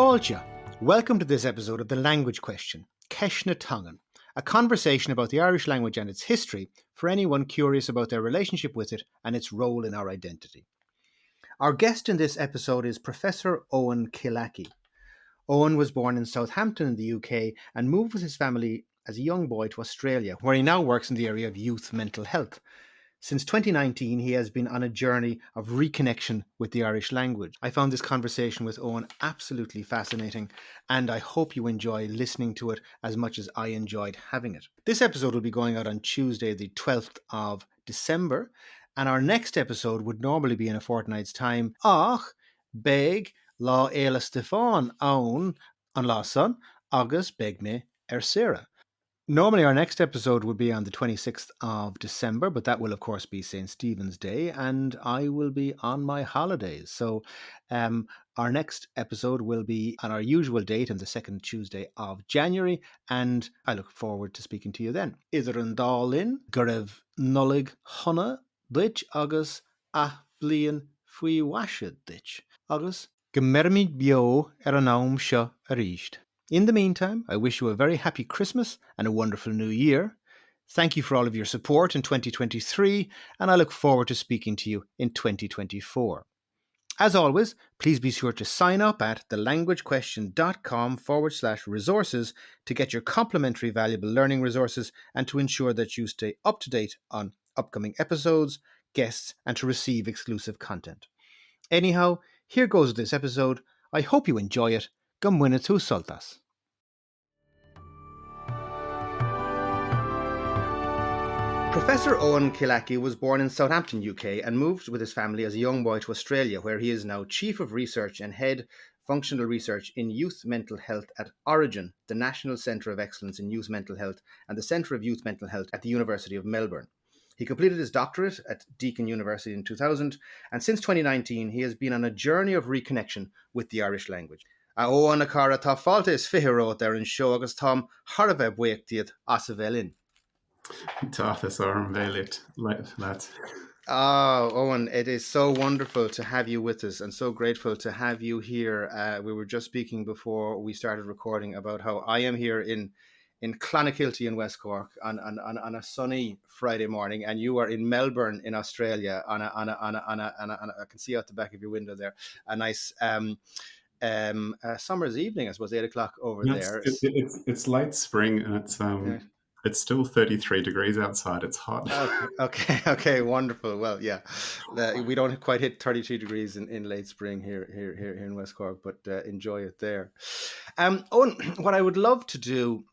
Fáilte. Welcome to this episode of The Language Question, Ceshna Tongan, a conversation about the Irish language and its history for anyone curious about their relationship with it and its role in our identity. Our guest in this episode is Professor Eóin Killackey. Eóin was born in Southampton in the UK and moved with his family as a young boy to Australia, where he now works in the area of youth mental health. Since 2019, he has been on a journey of reconnection with the Irish language. I found this conversation with Eóin absolutely fascinating, and I hope you enjoy listening to it as much as I enjoyed having it. This episode will be going out on Tuesday, the 12th of December, and our next episode would normally be in a fortnight's time. Ach, beg lá éile Stefan Eóin an lásan, agus beg me Sarah. Normally, our next episode would be on the 26th of December, but that will, of course, be St. Stephen's Day, and I will be on my holidays. So our next episode will be on our usual date on the second Tuesday of January, and I look forward to speaking to you then. Idir an dálinn go raibh nullig honna duit agus a blian faoi waise duit agus go mbeirmid beo ar an am seo Arís. In the meantime, I wish you a very happy Christmas and a wonderful new year. Thank you for all of your support in 2023, and I look forward to speaking to you in 2024. As always, please be sure to sign up at thelanguagequestion.com/resources to get your complimentary valuable learning resources and to ensure that you stay up to date on upcoming episodes, guests, and to receive exclusive content. Anyhow, here goes this episode. I hope you enjoy it. Go muine tú soltas. Professor Eóin Killackey was born in Southampton, UK, and moved with his family as a young boy to Australia, where he is now Chief of Research and Head Functional Research in Youth Mental Health at Origin, the National Centre of Excellence in Youth Mental Health, and the Centre of Youth Mental Health at the University of Melbourne. He completed his doctorate at Deakin University in 2000, and since 2019 he has been on a journey of reconnection with the Irish language. Eóin a cara tá fáilte is fitheróid ar an seo agus tám thar a bheith buíochtaíod as a bhelin. Táthas ar an bhéilit, lads. Eóin, it is so wonderful to have you with us and so grateful to have you here. We were just speaking before we started recording about how I am here in Clonakilty in West Cork on a sunny Friday morning, and you are in Melbourne in Australia on a I can see out the back of your window there a nice summer's evening, I suppose, 8 o'clock over there. It's late spring and it's still 33 degrees outside. It's hot. Okay, wonderful. Well, yeah, we don't quite hit 32 degrees in late spring here in West Cork, but enjoy it there. Eóin, what I would love to do,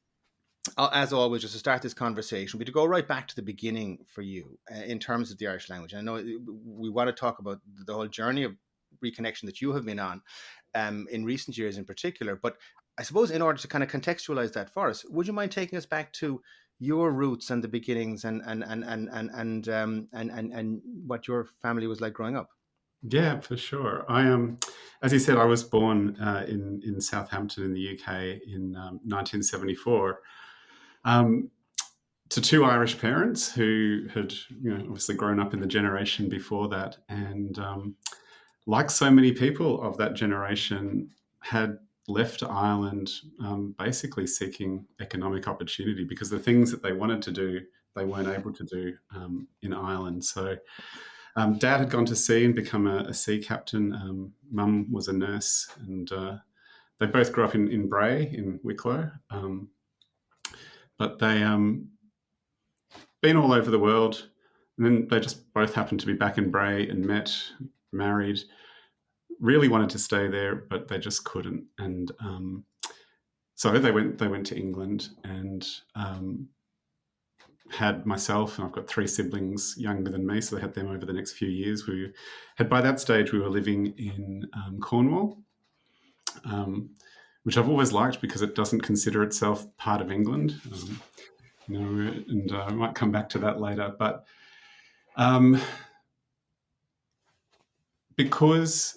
as always, just to start this conversation, would be to go right back to the beginning for you in terms of the Irish language. I know we want to talk about the whole journey of reconnection that you have been on in recent years in particular, but I suppose in order to kind of contextualize that for us, would you mind taking us back to your roots and the beginnings and what your family was like growing up? Yeah, for sure. As you said, I was born in Southampton in the UK in 1974 to two Irish parents who had, obviously grown up in the generation before that, and like so many people of that generation, had left Ireland basically seeking economic opportunity because the things that they wanted to do, they weren't able to do in Ireland. So Dad had gone to sea and become a sea captain. Mum was a nurse, and they both grew up in Bray, in Wicklow. But they been all over the world, and then they just both happened to be back in Bray and met, married, really wanted to stay there, but they just couldn't. And so they went to England and had myself, and I've got three siblings younger than me, so they had them over the next few years. By that stage, we were living in Cornwall, which I've always liked because it doesn't consider itself part of England. And I might come back to that later. But because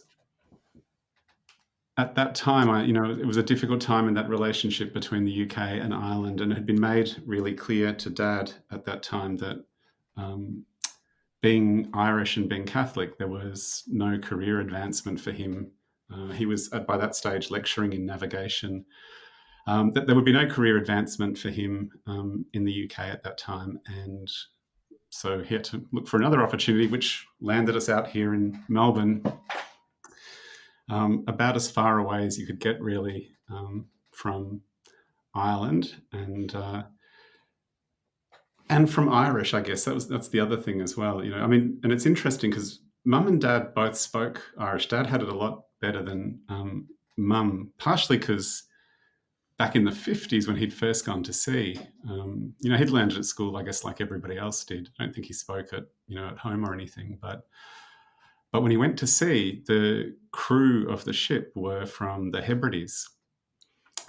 at that time, it was a difficult time in that relationship between the UK and Ireland, and it had been made really clear to Dad at that time that being Irish and being Catholic, there was no career advancement for him He was, by that stage, lecturing in navigation. That there would be no career advancement for him in the UK at that time, and so he had to look for another opportunity, which landed us out here in Melbourne, about as far away as you could get, really, from Ireland and from Irish, I guess. That's the other thing as well. I mean, and it's interesting because Mum and Dad both spoke Irish. Dad had it a lot better than Mum, partially because back in the 50s when he'd first gone to sea, he'd learned it at school, I guess, like everybody else did. I don't think he spoke it, at home or anything. But when he went to sea, the crew of the ship were from the Hebrides.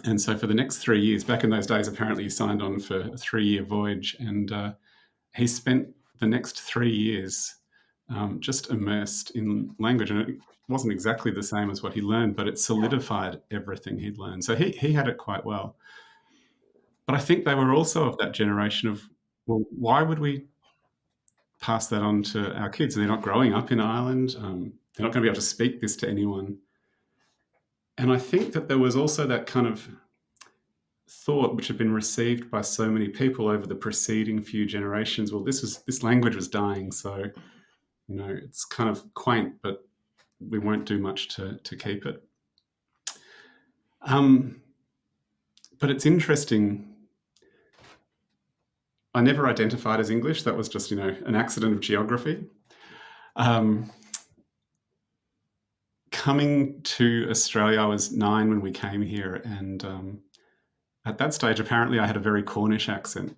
And so for the next 3 years, back in those days, apparently he signed on for a 3-year voyage, and he spent the next 3 years just immersed in language. And it wasn't exactly the same as what he learned, but it solidified everything he'd learned. So he had it quite well. But I think they were also of that generation of, well, why would we pass that on to our kids? They're not growing up in Ireland. They're not going to be able to speak this to anyone. And I think that there was also that kind of thought, which had been received by so many people over the preceding few generations. Well, this language was dying, so it's kind of quaint, but we won't do much to keep it. But it's interesting. I never identified as English. That was just an accident of geography. Coming to Australia, I was 9 when we came here, and at that stage, apparently, I had a very Cornish accent.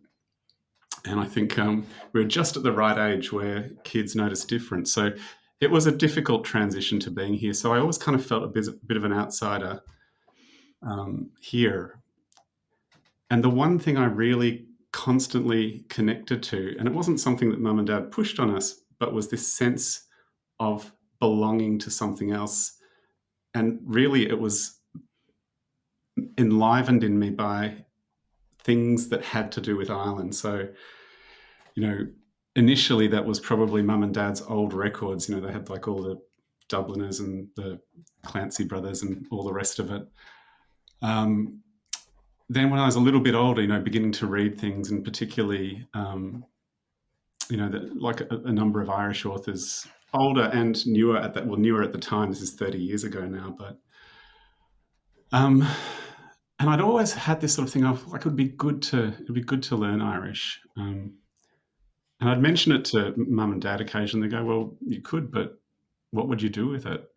And I think we were just at the right age where kids notice difference. So it was a difficult transition to being here. So I always kind of felt a bit of an outsider here. And the one thing I really constantly connected to, and it wasn't something that Mum and Dad pushed on us, but was this sense of belonging to something else. And really, it was enlivened in me by things that had to do with Ireland. So, initially that was probably Mum and Dad's old records. They had like all the Dubliners and the Clancy brothers and all the rest of it. Then when I was a little bit older, beginning to read things, and particularly, like a number of Irish authors, older and newer at that. Well, newer at the time. This is 30 years ago now, but and I'd always had this sort of thing of like it'd be good to learn Irish. And I'd mention it to Mum and Dad occasionally. They go, "Well, you could, but what would you do with it?"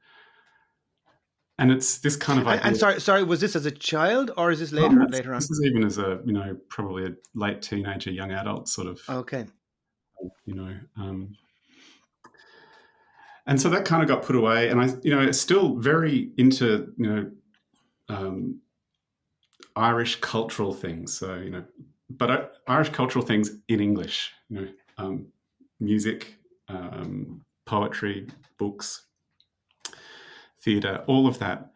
And it's this kind of idea. And sorry, was this as a child or is this later on? This is even as a probably a late teenager, young adult sort of. Okay. And so that kind of got put away, and I still very into Irish cultural things. So but Irish cultural things in English. Music, poetry, books, theatre, all of that.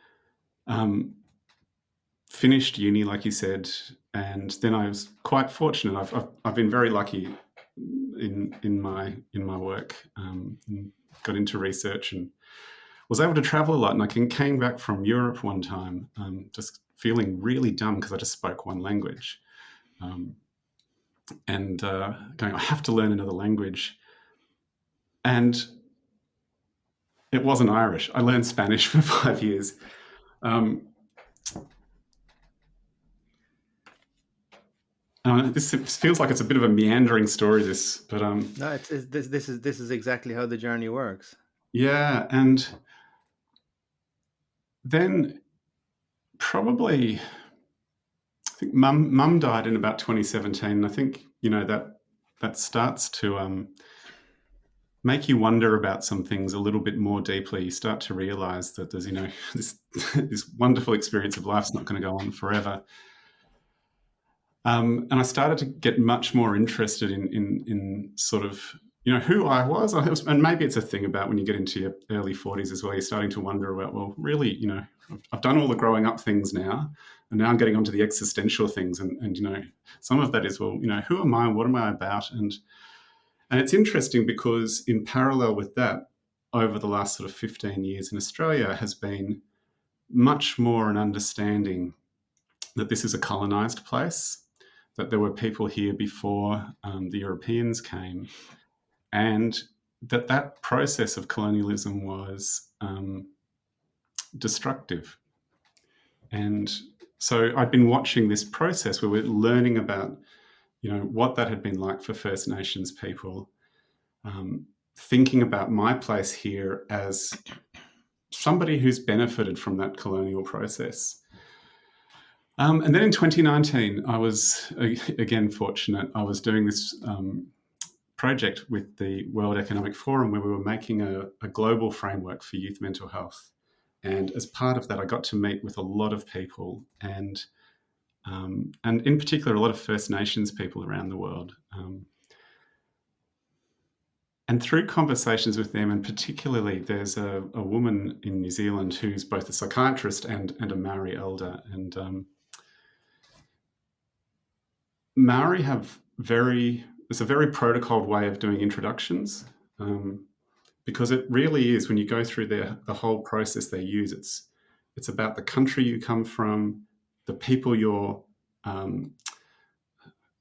Finished uni, like you said, and then I was quite fortunate. I've been very lucky in my work. Got into research and was able to travel a lot. And I came back from Europe one time, just feeling really dumb because I just spoke one language, and going, I have to learn another language. And it wasn't Irish. I learned Spanish for 5 years. This feels like it's a bit of a meandering story. But no, this is exactly how the journey works. Yeah, and then probably, I think Mum died in about 2017. And I think that starts to make you wonder about some things a little bit more deeply. You start to realise that there's this wonderful experience of life's not going to go on forever. And I started to get much more interested in sort of, who I was. And maybe it's a thing about when you get into your early 40s as well, you're starting to wonder about, well, really, I've done all the growing up things now, and now I'm getting onto the existential things. And some of that is, well, who am I? What am I about? And it's interesting because in parallel with that, over the last sort of 15 years in Australia has been much more an understanding that this is a colonised place, that there were people here before the Europeans came, and that process of colonialism was destructive. And so I'd been watching this process where we're learning about, what that had been like for First Nations people, thinking about my place here as somebody who's benefited from that colonial process. And then in 2019, I was, again, fortunate. I was doing this project with the World Economic Forum where we were making a global framework for youth mental health. And as part of that, I got to meet with a lot of people and in particular, a lot of First Nations people around the world. And through conversations with them, and particularly there's a woman in New Zealand who's both a psychiatrist and a Maori elder. And Maori it's a very protocoled way of doing introductions, because it really is, when you go through the whole process they use, it's about the country you come from, the people your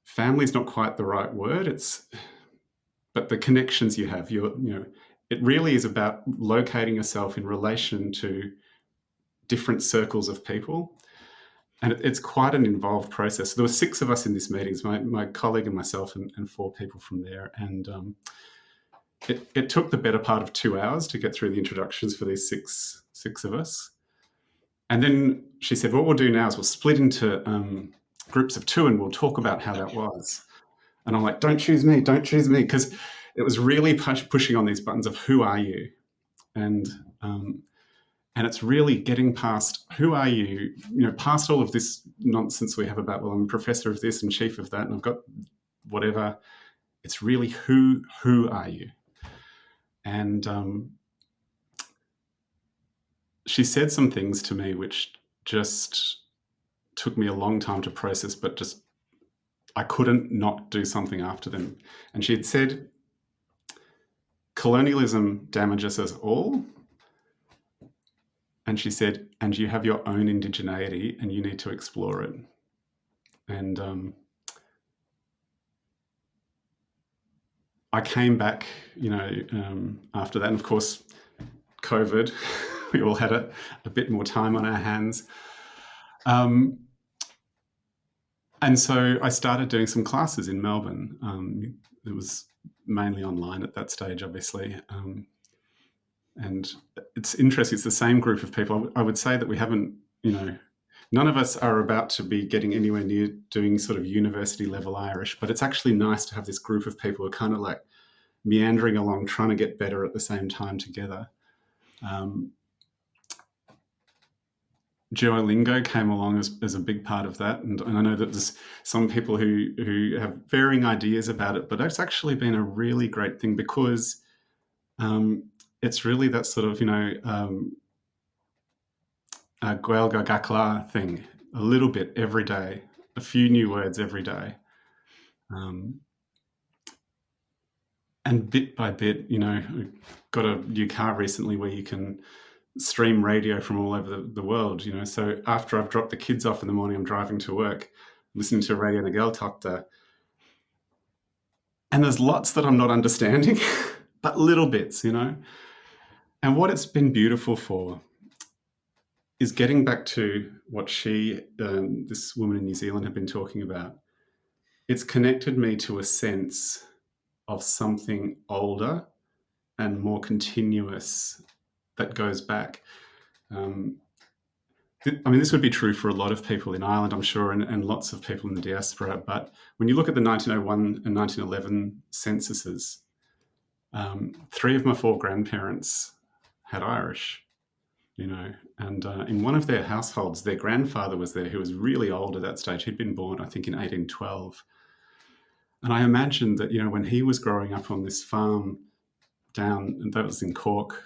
family's not quite the right word, but the connections you have. It really is about locating yourself in relation to different circles of people. And it's quite an involved process. There were 6 of us in this meeting, my colleague and myself and 4 people from there. And it took the better part of 2 hours to get through the introductions for these six of us. And then she said, what we'll do now is we'll split into groups of 2 and we'll talk about how that was. And I'm like, don't choose me, because it was really pushing on these buttons of who are you? And it's really getting past who are you, past all of this nonsense we have about, well, I'm a professor of this and chief of that and I've got whatever. It's really who are you? And she said some things to me which just took me a long time to process, but just I couldn't not do something after them. And she had said, colonialism damages us all. And she said, and you have your own indigeneity and you need to explore it. And I came back, after that. And of course, COVID, we all had a bit more time on our hands. And so I started doing some classes in Melbourne. It was mainly online at that stage, obviously. And it's interesting, it's the same group of people. I would say that we haven't, none of us are about to be getting anywhere near doing sort of university level Irish, but it's actually nice to have this group of people who are kind of like meandering along, trying to get better at the same time together. Duolingo came along as a big part of that. And I know that there's some people who have varying ideas about it, but it's actually been a really great thing because it's really that sort of, Gaelga Gakla thing, a little bit every day, a few new words every day. And bit by bit, got a new car recently where you can stream radio from all over the world, So after I've dropped the kids off in the morning, I'm driving to work, listening to Radio Nageltokta. And there's lots that I'm not understanding, but little bits, And what it's been beautiful for is getting back to what this woman in New Zealand had been talking about. It's connected me to a sense of something older and more continuous that goes back. This would be true for a lot of people in Ireland, I'm sure, and lots of people in the diaspora. But when you look at the 1901 and 1911 censuses, 3 of my 4 grandparents had Irish, and in one of their households, their grandfather was there, who was really old at that stage. He'd been born, I think, in 1812. And I imagined that, when he was growing up on this farm and that was in Cork,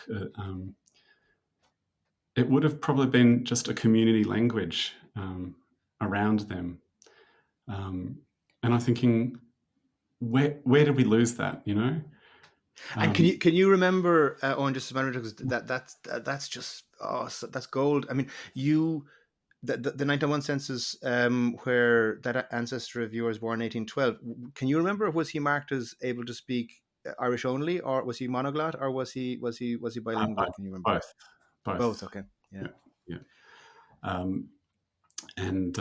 it would have probably been just a community language around them. And I'm thinking, where did we lose that, And can you remember, Owen, just a minute, because that's just Oh, so that's gold. I mean, the 1901 census, where that ancestor of yours born 1812, can you remember, was he marked as able to speak Irish only, or was he monoglot, or was he bilingual? Both, Can you remember? both, Both. both. Okay. Yeah. Yeah, yeah. Um, and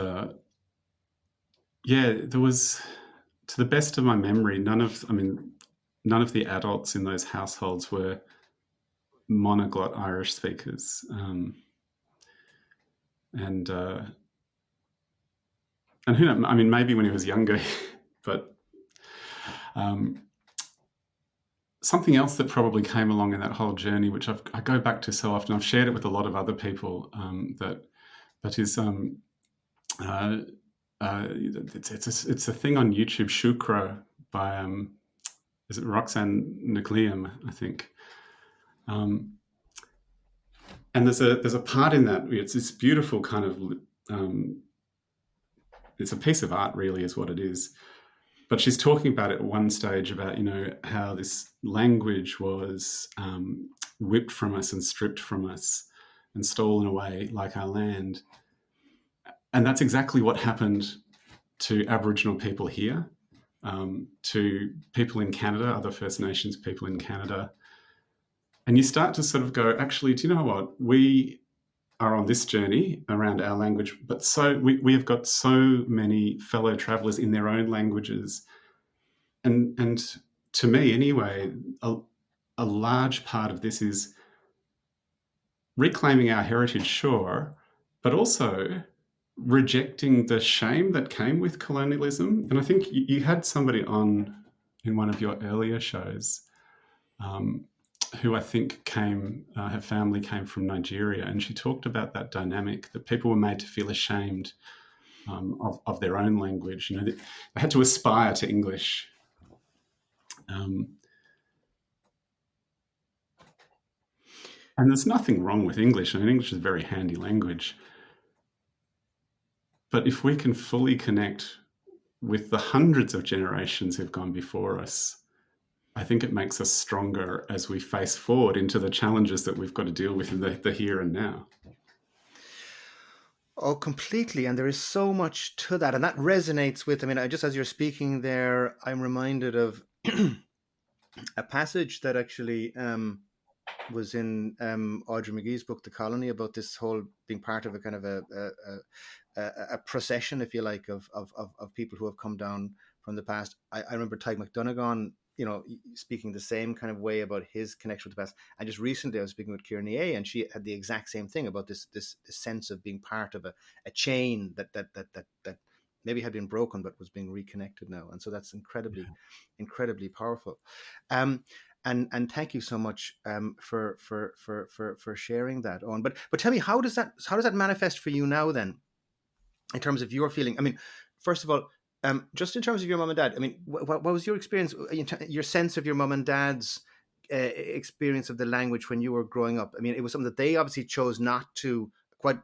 yeah, there was, to the best of my memory, none of the adults in those households were monoglot Irish speakers. And and who knows, I mean, maybe when he was younger, but um, something else that probably came along in that whole journey, which I go back to so often, I've shared it with a lot of other people, that is, it's a thing on YouTube, Shukra, by is it Roxanne Nucleum, I think. And there's a part in that, it's this beautiful kind of, it's a piece of art, really, is what it is. But she's talking about it at one stage about, how this language was whipped from us and stripped from us and stolen away like our land. And that's exactly what happened to Aboriginal people here, to people in Canada, other First Nations people in Canada. And you start to sort of go, actually, do you know what? We are on this journey around our language, but so we have got so many fellow travelers in their own languages. And to me, anyway, a large part of this is reclaiming our heritage, sure, but also rejecting the shame that came with colonialism. And I think you had somebody on in one of your earlier shows, who I think her family came from Nigeria, and she talked about that dynamic, that people were made to feel ashamed of their own language. They had to aspire to English. And there's nothing wrong with English. I mean, English is a very handy language. But if we can fully connect with the hundreds of generations who've gone before us, I think it makes us stronger as we face forward into the challenges that we've got to deal with in the here and now. Oh, completely. And there is so much to that. And that resonates with, I mean, just as you're speaking there, I'm reminded of a passage that actually was in Audrey McGee's book, The Colony, about this whole being part of a kind of a procession, if you like, of people who have come down from the past. I remember Ty McDonegan, speaking the same kind of way about his connection with the past. And just recently, I was speaking with Kieran A, and she had the exact same thing about this sense of being part of a chain that maybe had been broken but was being reconnected now. And so that's incredibly powerful. And thank you so much for sharing that, Eoin. But tell me, how does that manifest for you now then, in terms of your feeling? I mean, first of all, just in terms of your mum and dad, I mean, what was your experience, your sense of your mum and dad's experience of the language when you were growing up? I mean, it was something that they obviously chose not to, quite,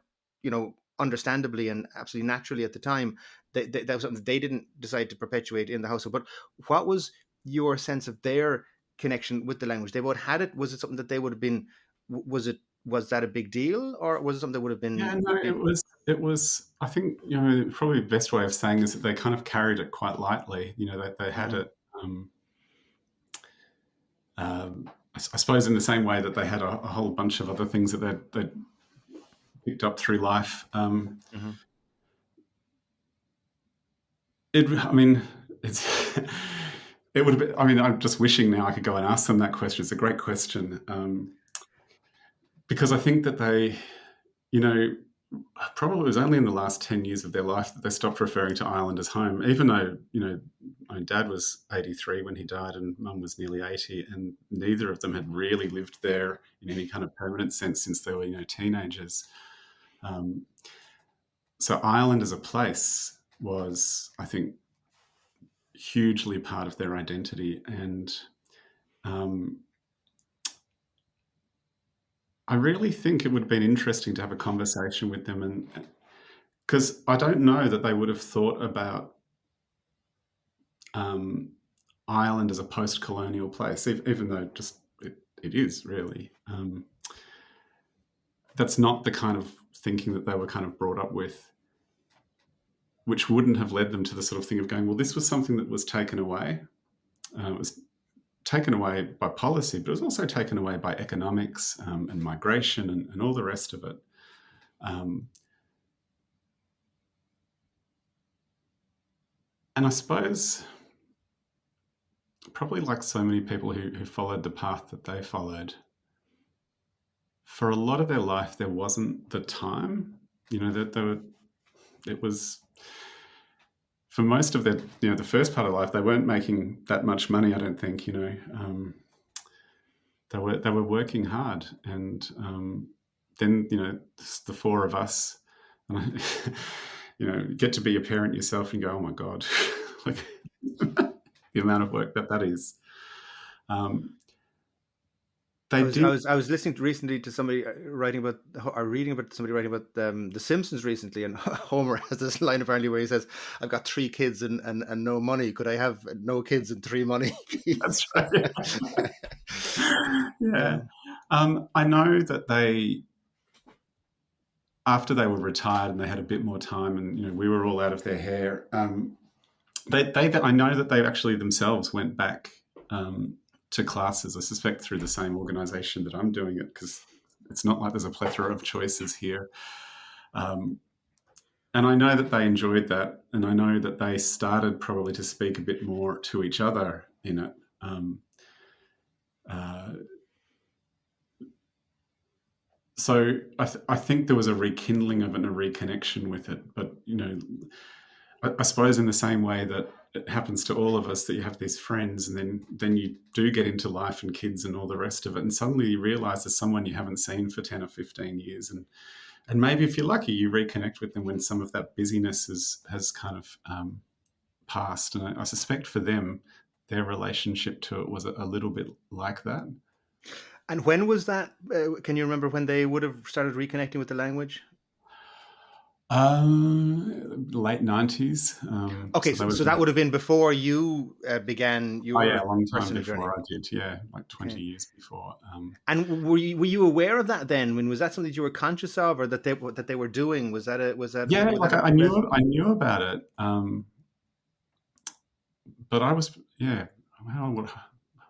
understandably and absolutely naturally at the time. That was something that they didn't decide to perpetuate in the household. But what was your sense of their connection with the language? They both had it. Was it something that they would have been? Was that a big deal, or was it something that would have Yeah, been no, would be? it was, I think, probably the best way of saying is that they kind of carried it quite lightly. They had Mm-hmm. it, I suppose, in the same way that they had a whole bunch of other things that they'd picked up through life. Mm-hmm. I mean, it's it would have been. I mean, I'm just wishing now I could go and ask them that question. It's a great question, because I think that they, you know, probably it was only in the last 10 years of their life that they stopped referring to Ireland as home, even though, my dad was 83 when he died and mum was nearly 80, and neither of them had really lived there in any kind of permanent sense since they were, teenagers. So Ireland as a place was, I think, hugely part of their identity. And I really think it would have been interesting to have a conversation with them, and because I don't know that they would have thought about Ireland as a post-colonial place, even though just it is really. that's not the kind of thinking that they were kind of brought up with, which wouldn't have led them to the sort of thing of going, well, this was something that was taken away. It was taken away by policy, but it was also taken away by economics and migration and all the rest of it. And I suppose, probably like so many people who followed the path that they followed, for a lot of their life, there wasn't the time, that they were, it was, for most of their, the first part of life, they weren't making that much money, I don't think, they were working hard. And then, the four of us, and get to be a parent yourself and go, oh my God, like the amount of work that is. I was listening recently to somebody reading about somebody writing about The Simpsons recently, and Homer has this line apparently where he says, "I've got 3 kids and no money. Could I have no kids and 3 money?" That's right. Yeah. I know that they, after they were retired and they had a bit more time, and we were all out of their hair, I know that they actually themselves went back to classes, I suspect through the same organisation that I'm doing it, because it's not like there's a plethora of choices here. And I know that they enjoyed that, and I know that they started probably to speak a bit more to each other in it. So I think there was a rekindling of it and a reconnection with it. But, I suppose in the same way that it happens to all of us, that you have these friends, and then you do get into life and kids and all the rest of it, and suddenly you realise there's someone you haven't seen for 10 or 15 years, and maybe if you're lucky, you reconnect with them when some of that busyness has kind of passed. And I suspect for them, their relationship to it was a little bit like that. And when was that? Can you remember when they would have started reconnecting with the language? Late 90s. Okay, so that would have been before you began your a long time personal before journey. I did, like 20 years before. And were you aware of that then? Was that something that you were conscious of, or that they were doing? Was that I knew about it, but I was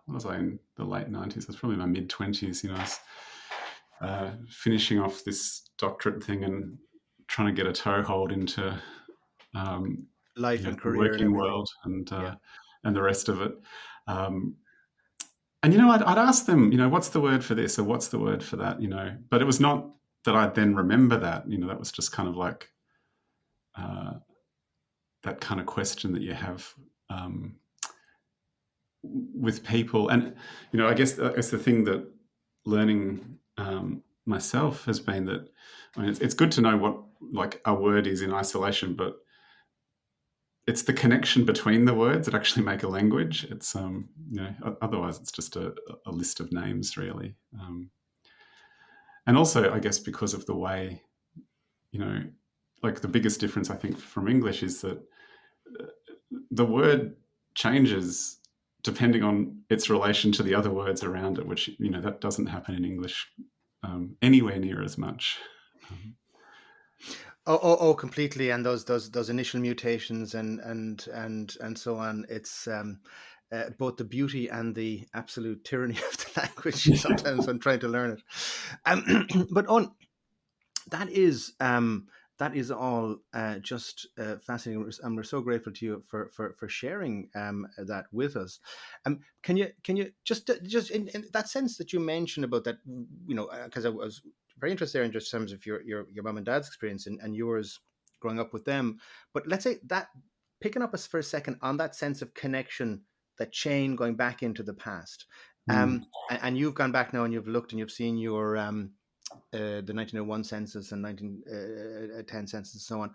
what was I in the late 90s? It was probably my mid 20s. I was finishing off this doctorate thing and trying to get a toehold into life and the career working and world and the rest of it. And I'd ask them, what's the word for this or what's the word for that, but it was not that I'd then remember that. That was just kind of like that kind of question that you have with people. And I guess the thing that learning myself has been that, it's good to know what like a word is in isolation, but it's the connection between the words that actually make a language. It's otherwise it's just a list of names, really. And also, I guess, because of the way, like the biggest difference I think from English is that the word changes depending on its relation to the other words around it, which that doesn't happen in English anywhere near as much. Oh, completely. And those initial mutations and so on. It's both the beauty and the absolute tyranny of the language sometimes when trying to learn it. But that is all just fascinating, and we're so grateful to you for sharing that with us. Can you just in that sense that you mentioned about that, because I was very interested there in just terms of your mom and dad's experience and yours growing up with them. But let's say that, picking up us for a second on that sense of connection, that chain going back into the past. And you've gone back now and you've looked and you've seen your the 1901 census and 1910 census and so on.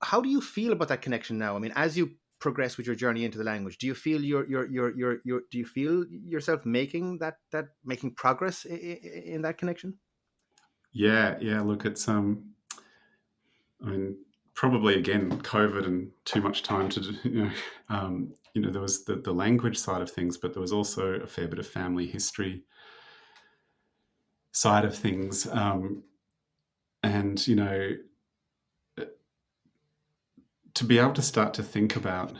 How do you feel about that connection now? I mean, as you progress with your journey into the language, do you feel do you feel yourself making making progress in that connection? Yeah. Look, it's probably again COVID and too much time to there was the language side of things, but there was also a fair bit of family history side of things. And, you know, to be able to start to think about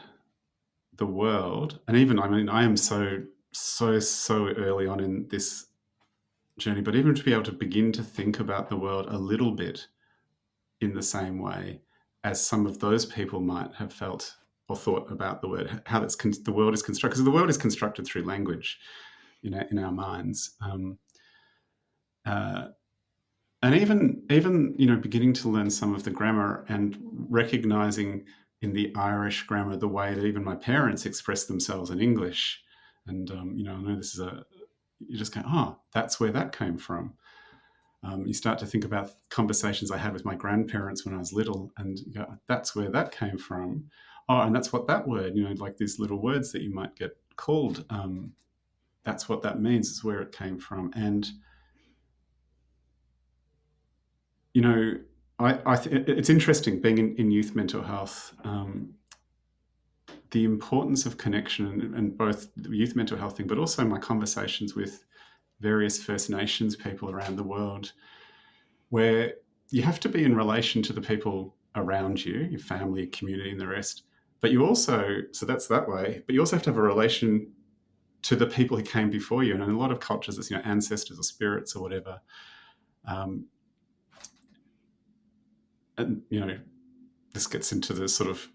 the world, and even, I mean, I am so early on in this journey, but even to be able to begin to think about the world a little bit in the same way as some of those people might have felt or thought about the word, how the world is constructed, because the world is constructed through language in our minds. And even you know, beginning to learn some of the grammar and recognizing in the Irish grammar the way that even my parents express themselves in English. And you know, I know this is you just go, oh, that's where that came from. You start to think about conversations I had with my grandparents when I was little, and you go, that's where that came from. Oh, and that's what that word, you know, like these little words that you might get called. That's what that means. Is where it came from. And you know, it's interesting being in youth mental health. The importance of connection, and both the youth mental health thing, but also my conversations with various First Nations people around the world, where you have to be in relation to the people around you, your family, your community, and the rest. But you also, so that's that way, but you also have to have a relation to the people who came before you. And in a lot of cultures, it's, you know, ancestors or spirits or whatever. And, you know, this gets into the sort of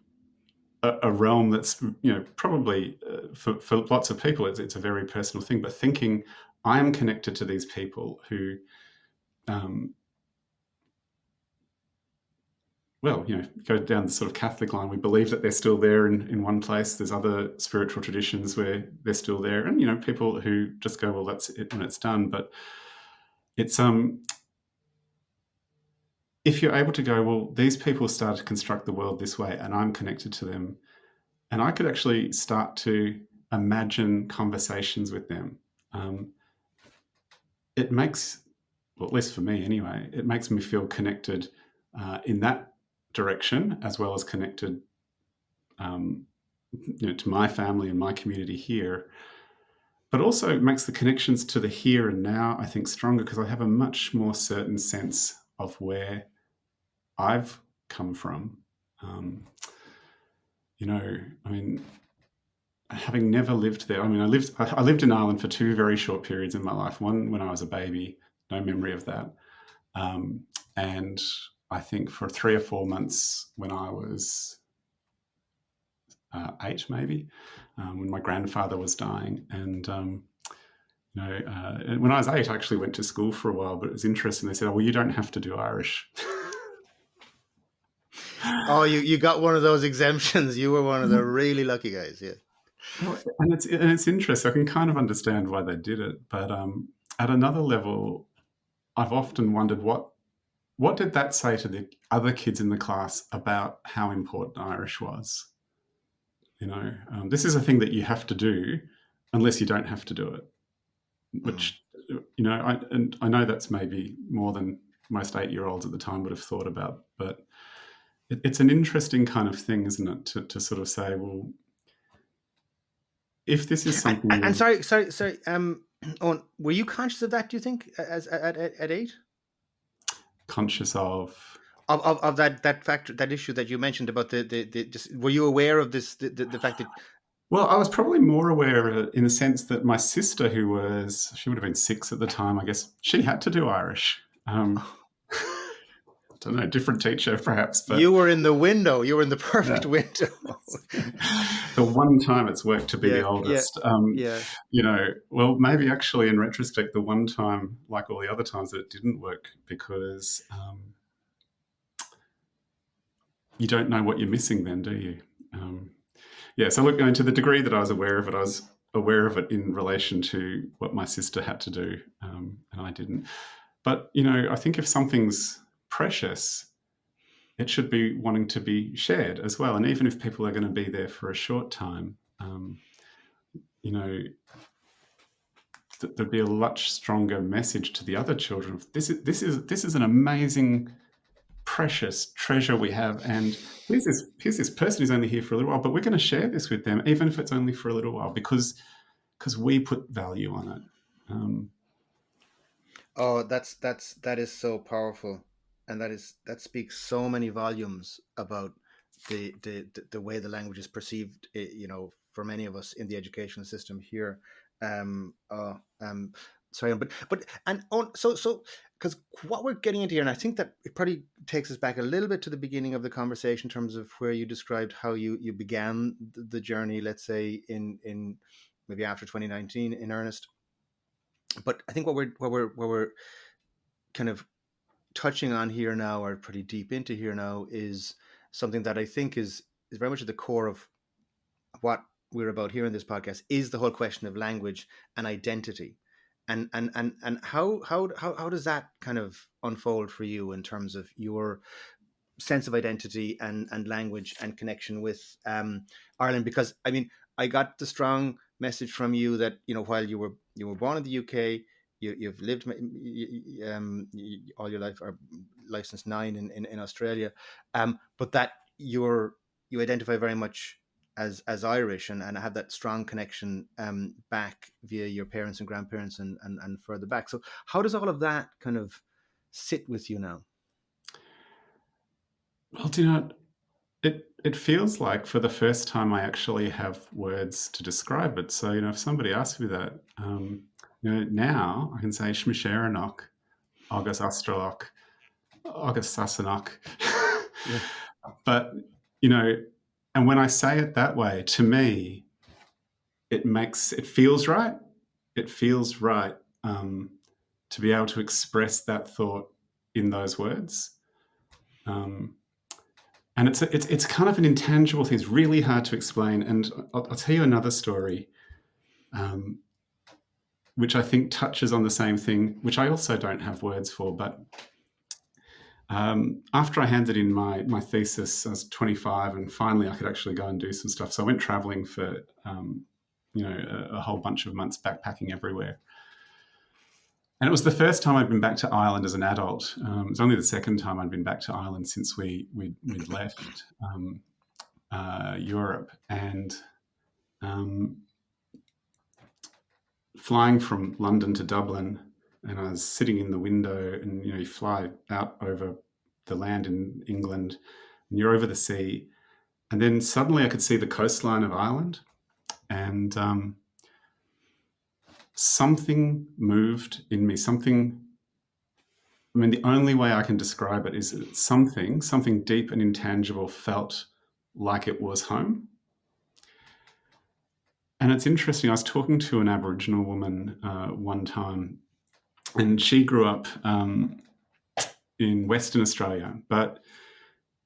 a realm that's, you know, probably for lots of people, it's a very personal thing. But thinking, I am connected to these people who, well, you know, go down the sort of Catholic line. We believe that they're still there in one place. There's other spiritual traditions where they're still there, and you know, people who just go, well, that's it when it's done. But it's if you're able to go, well, these people started to construct the world this way, and I'm connected to them, and I could actually start to imagine conversations with them. It makes, well, at least for me anyway, it makes me feel connected in that direction, as well as connected you know, to my family and my community here. But also it makes the connections to the here and now, I think, stronger, because I have a much more certain sense of where I've come from. You know, I mean, having never lived there, I mean, I lived in Ireland for 2 very short periods in my life. One when I was a baby, no memory of that, and I think for 3 or 4 months when I was 8, maybe, when my grandfather was dying. And you know, when I was 8, I actually went to school for a while, but it was interesting. They said, "Oh, well, you don't have to do Irish." Oh, you got one of those exemptions. You were one of the really lucky guys. Yeah. Well, and it's interesting. I can kind of understand why they did it, but at another level, I've often wondered what did that say to the other kids in the class about how important Irish was. You know, this is a thing that you have to do unless you don't have to do it. Which, you know, I know that's maybe more than most 8-year-olds at the time would have thought about, but it's an interesting kind of thing, isn't it, to sort of say, well, if this is something, And sorry. Owen, were you conscious of that? Do you think, as at 8, conscious of that factor, that issue that you mentioned about the just, were you aware of this, the fact that? Well, I was probably more aware of it in the sense that my sister, she would have been 6 at the time, I guess, she had to do Irish. I don't know, different teacher perhaps, but You were in the window. You were in the perfect window. the one time it's worked to be the oldest. Yeah. You know, well, maybe actually in retrospect, the one time, like all the other times, that it didn't work, because you don't know what you're missing then, do you? Yeah, so look, to the degree that I was aware of it, I was aware of it in relation to what my sister had to do, and I didn't. But, you know, I think if something's precious, it should be wanting to be shared as well. And even if people are going to be there for a short time, you know, there'd be a much stronger message to the other children. This is an amazing, precious treasure we have, and here's this person who's only here for a little while, but we're going to share this with them, even if it's only for a little while, because we put value on it. Oh, that is so powerful. and that speaks so many volumes about the way the language is perceived, for many of us in the educational system here. Um, uh, um, Sorry, but and on so because what we're getting into here, and I think that it probably takes us back a little bit to the beginning of the conversation in terms of where you described how you began the journey, let's say in maybe after 2019 in earnest. But I think what we're kind of touching on here now, or pretty deep into here now, is something that I think is very much at the core of what we're about here in this podcast, is the whole question of language and identity. And how does that kind of unfold for you in terms of your sense of identity and language and connection with Ireland? Because I mean, I got the strong message from you that while you were born in the UK, you've lived all your life, or life since nine in Australia, but that you identify very much as Irish, and have that strong connection back via your parents and grandparents and further back. So how does all of that kind of sit with you now? Well, it feels like for the first time I actually have words to describe it. So, if somebody asks me that, now I can say Shmisharanok, August Astralok, August Sassanok. Yeah. But, you know, and when I say it that way, to me, it feels right. It feels right to be able to express that thought in those words. And it's kind of an intangible thing. It's really hard to explain. And I'll tell you another story, which I think touches on the same thing, which I also don't have words for. But after I handed in my thesis, I was 25, and finally I could actually go and do some stuff. So I went traveling for a whole bunch of months, backpacking everywhere. And it was the first time I'd been back to Ireland as an adult. It was only the second time I'd been back to Ireland since we'd left Europe. And flying from London to Dublin, and I was sitting in the window, and you fly out over the land in England, and you're over the sea, and then suddenly I could see the coastline of Ireland, and something moved in me. The only way I can describe it is that something deep and intangible felt like it was home. And it's interesting, I was talking to an Aboriginal woman one time, and she grew up in Western Australia, but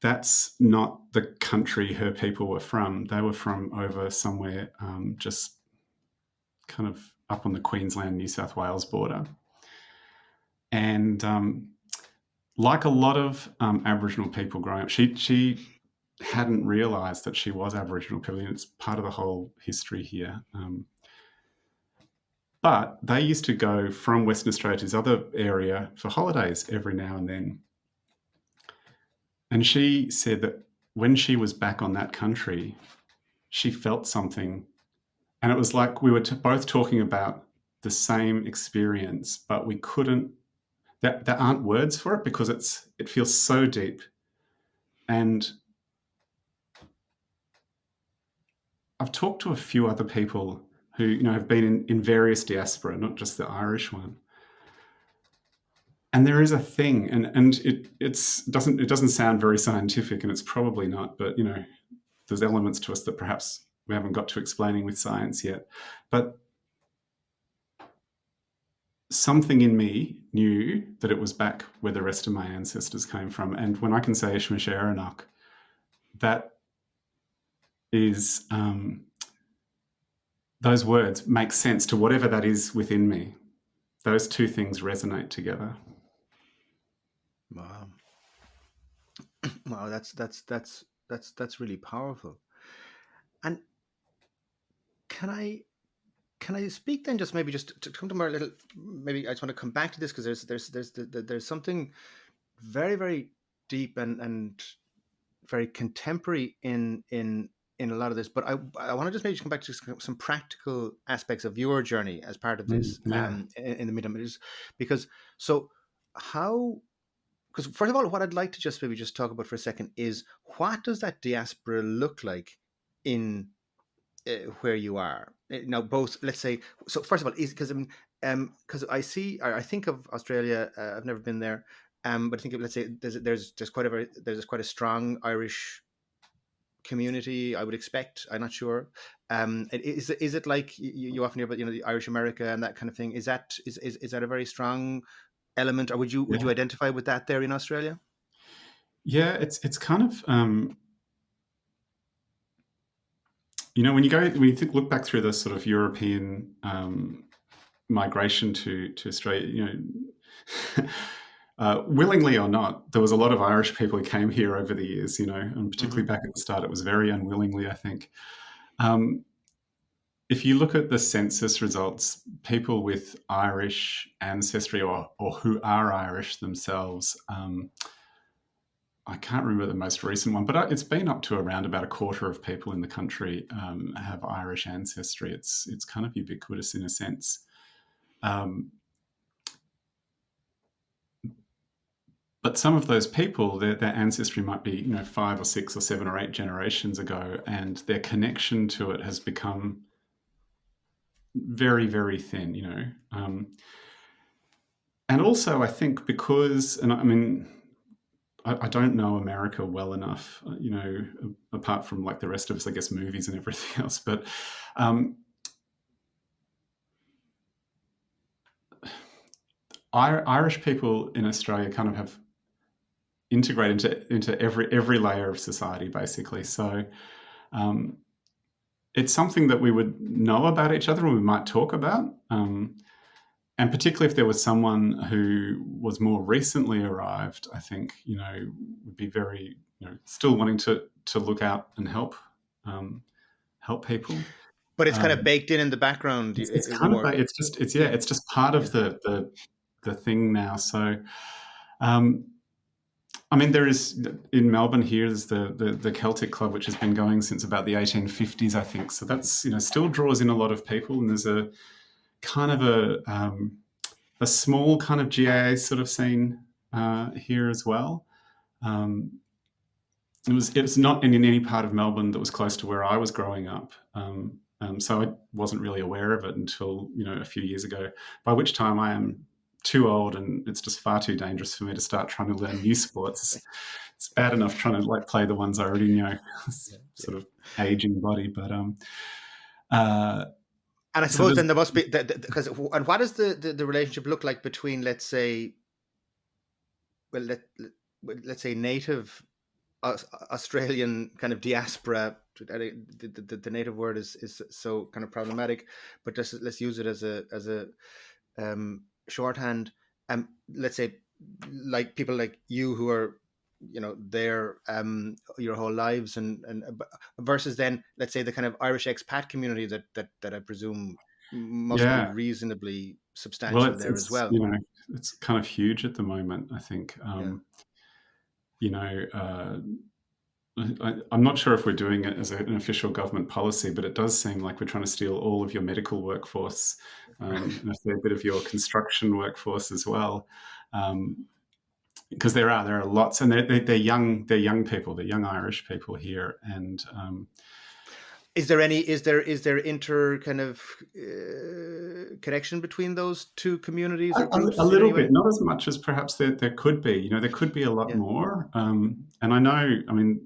that's not the country her people were from. They were from over somewhere just kind of up on the Queensland, New South Wales border. And like a lot of Aboriginal people growing up, she hadn't realised that she was Aboriginal people, and it's part of the whole history here. But they used to go from Western Australia to this other area for holidays every now and then. And she said that when she was back on that country, she felt something. And it was like we were both talking about the same experience, but we couldn't, there aren't words for it because it feels so deep. And I've talked to a few other people who have been in various diaspora, not just the Irish one. And there is a thing, and it doesn't sound very scientific, and it's probably not, but there's elements to us that perhaps we haven't got to explaining with science yet. But something in me knew that it was back where the rest of my ancestors came from. And when I can say Ishmisharanok, that is those words make sense to whatever that is within me. Those two things resonate together. Wow. Wow, that's really powerful. And can I speak then, just maybe just to come to more little, maybe I just want to come back to this, because there's something very, very deep and very contemporary in a lot of this. But I want to just maybe come back to some practical aspects of your journey as part of this Yeah. in the Middle East, because so how because first of all, what I'd like to just maybe just talk about for a second is what does that diaspora look like in where you are now? Both, let's say, so first of all, is because because I think of Australia. I've never been there, but I think of, let's say there's quite a strong Irish community. I would expect. I'm not sure. Is it like you often hear about, the Irish America and that kind of thing? Is that a very strong element, or would you Yeah, identify with that there in Australia? yeah. It's kind of when look back through the sort of European migration to Australia, willingly or not, there was a lot of Irish people who came here over the years, and particularly Hmm. back at the start, it was very unwillingly, I think. Um, if you look at the census results, people with Irish ancestry or who are Irish themselves, I can't remember the most recent one, but it's been up to around about a quarter of people in the country have Irish ancestry. It's kind of ubiquitous in a sense. Um, but some of those people, their ancestry might be, 5 or 6 or 7 or 8 generations ago, and their connection to it has become very, very thin. And also, I think because, and I mean, I don't know America well enough, apart from like the rest of us, I guess, movies and everything else. But um, Irish people in Australia kind of have integrated into every layer of society, basically. So um, it's something that we would know about each other and we might talk about. And particularly if there was someone who was more recently arrived, I think, would be very, still wanting to look out and help people. But it's kind of Um, baked in the background, it's kind of more. yeah, it's just part Yeah. of the thing now. So, um, I mean, there is in Melbourne here is the Celtic Club, which has been going since about the 1850s, I think. So that's still draws in a lot of people, and there's a kind of a small kind of GAA sort of scene here as well. Um, it was not in any part of Melbourne that was close to where I was growing up. So I wasn't really aware of it until a few years ago. By which time I am too old, and it's just far too dangerous for me to start trying to learn new sports. It's bad enough trying to like play the ones I already know, Yeah, sort yeah. of aging body. But uh, And I so suppose there's then there must be, because, and what does the relationship look like between, let's say, well, let's say native Australian kind of diaspora. The native word is so kind of problematic, but just let's use it as a shorthand. Let's say, like people like you who are, there your whole lives, and versus then, let's say, the kind of Irish expat community that I presume must be yeah. reasonably Well, substantial it's there as it's well. it's kind of huge at the moment. I think. Yeah. You know, I'm not sure if we're doing it as an official government policy, but it does seem like we're trying to steal all of your medical workforce, and a fair bit of your construction workforce as well. Because there are lots, and they're young people, they're young Irish people here, and Is there inter kind of connection between those two communities or a groups in little any bit, way? not as much as perhaps there could be. There could be a lot Yeah. more, and I know. I mean,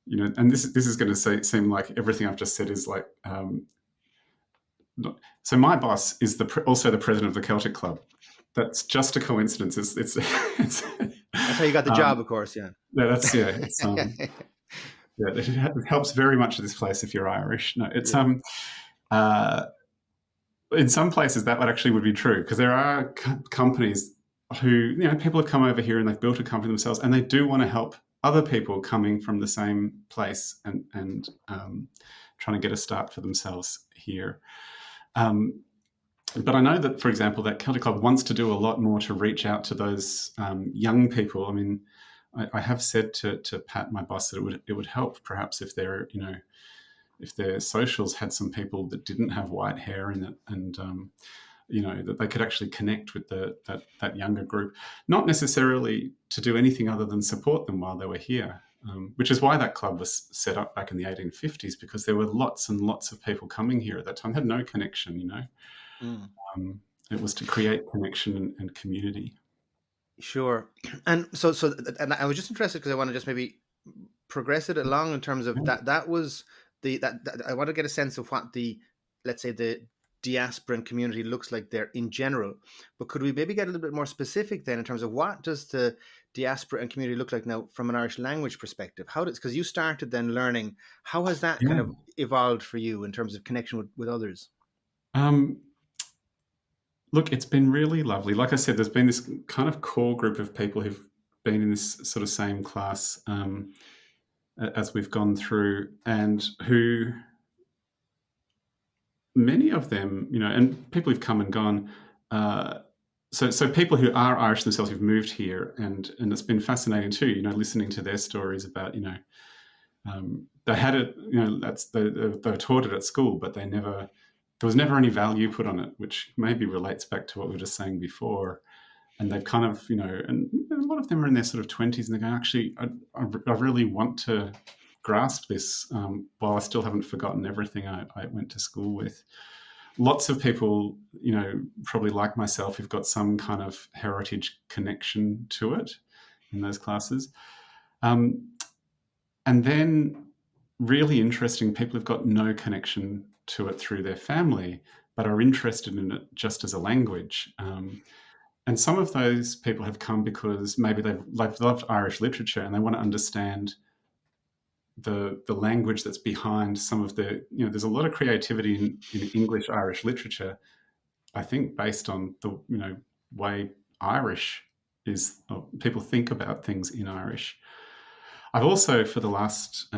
and this is going to seem like everything I've just said is like. So my boss is also the president of the Celtic Club. That's just a coincidence. It's That's how you got the job, um, of course. Yeah. yeah, it's yeah, it helps very much at this place if you're Irish. No, it's Yeah. uh, in some places that would be true because there are companies who people have come over here and they've built a company themselves and they do want to help other people coming from the same place and trying to get a start for themselves here. Um, but I know that, for example, that Celtic Club wants to do a lot more to reach out to those young people. I mean, I have said to Pat, my boss, that it would help perhaps if if their socials had some people that didn't have white hair in it, and that they could actually connect with that younger group, not necessarily to do anything other than support them while they were here. Which is why that club was set up back in the 1850s, because there were lots and lots of people coming here at that time, had no connection. Mm. It was to create connection and community. Sure. And and I was just interested because I want to just maybe progress it along in terms of Yeah. that was that I want to get a sense of what the, let's say, the diasporan community looks like there in general. But could we maybe get a little bit more specific then in terms of what does the diaspora and community look like now from an Irish language perspective? How does, because you started then learning, how has that kind Yeah. of evolved for you in terms of connection with others? Um, Look, it's been really lovely. Like I said, there's been this kind of core group of people who've been in this sort of same class as we've gone through, and who, many of them, and people who've come and gone. So people who are Irish themselves who've moved here, and it's been fascinating too. Listening to their stories about they had it. They were taught it at school, but there was never any value put on it, which maybe relates back to what we were just saying before. And they've kind of, and a lot of them are in their sort of 20s, and they go, actually, I really want to grasp this while I still haven't forgotten everything I went to school with. Lots of people, probably like myself, who've got some kind of heritage connection to it in those classes. And then really interesting people who've got no connection to it through their family, but are interested in it just as a language. And some of those people have come because maybe they've loved Irish literature and they want to understand the language that's behind some of there's a lot of creativity in English Irish literature, I think, based on the way Irish is, or people think about things in Irish. I've also, for the last,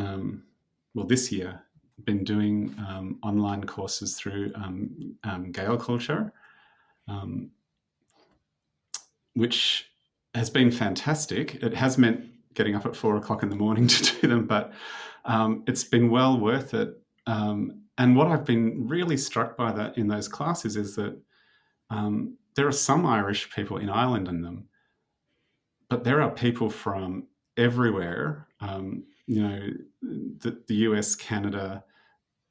this year, been doing online courses through Gael culture, which has been fantastic. It has meant getting up at 4 o'clock in the morning to do them, but it's been well worth it. And what I've been really struck by that in those classes is that there are some Irish people in Ireland in them, but there are people from everywhere. The US, Canada,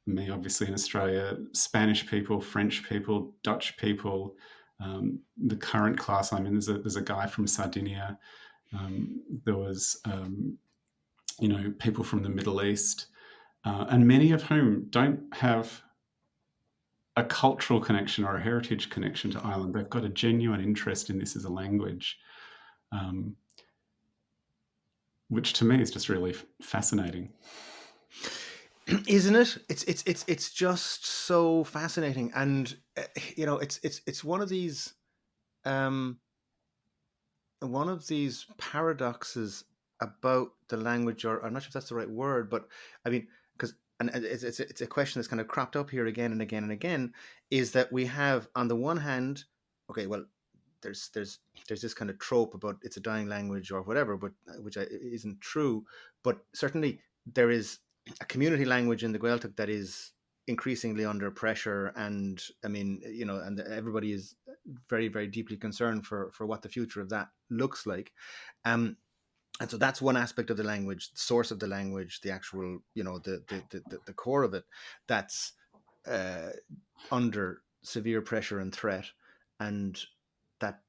me obviously in Australia, Spanish people, French people, Dutch people. The current class I'm in, there's a guy from Sardinia. There was people from the Middle East, and many of whom don't have a cultural connection or a heritage connection to Ireland. They've got a genuine interest in this as a language, which to me is just really fascinating. Isn't it? It's just so fascinating, and it's um, one of these paradoxes about the language, or I'm not sure if that's the right word, but I mean, because and it's a question that's kind of cropped up here again and again and again, is that we have on the one hand, okay, well, there's this kind of trope about it's a dying language or whatever, but isn't true. But certainly there is a community language in the Gaeltacht that is increasingly under pressure, and I mean, and everybody is very, very deeply concerned for what the future of that looks like. Um, and so that's one aspect of the language, the source of the language, the actual, the core of it, that's uh, under severe pressure and threat, and that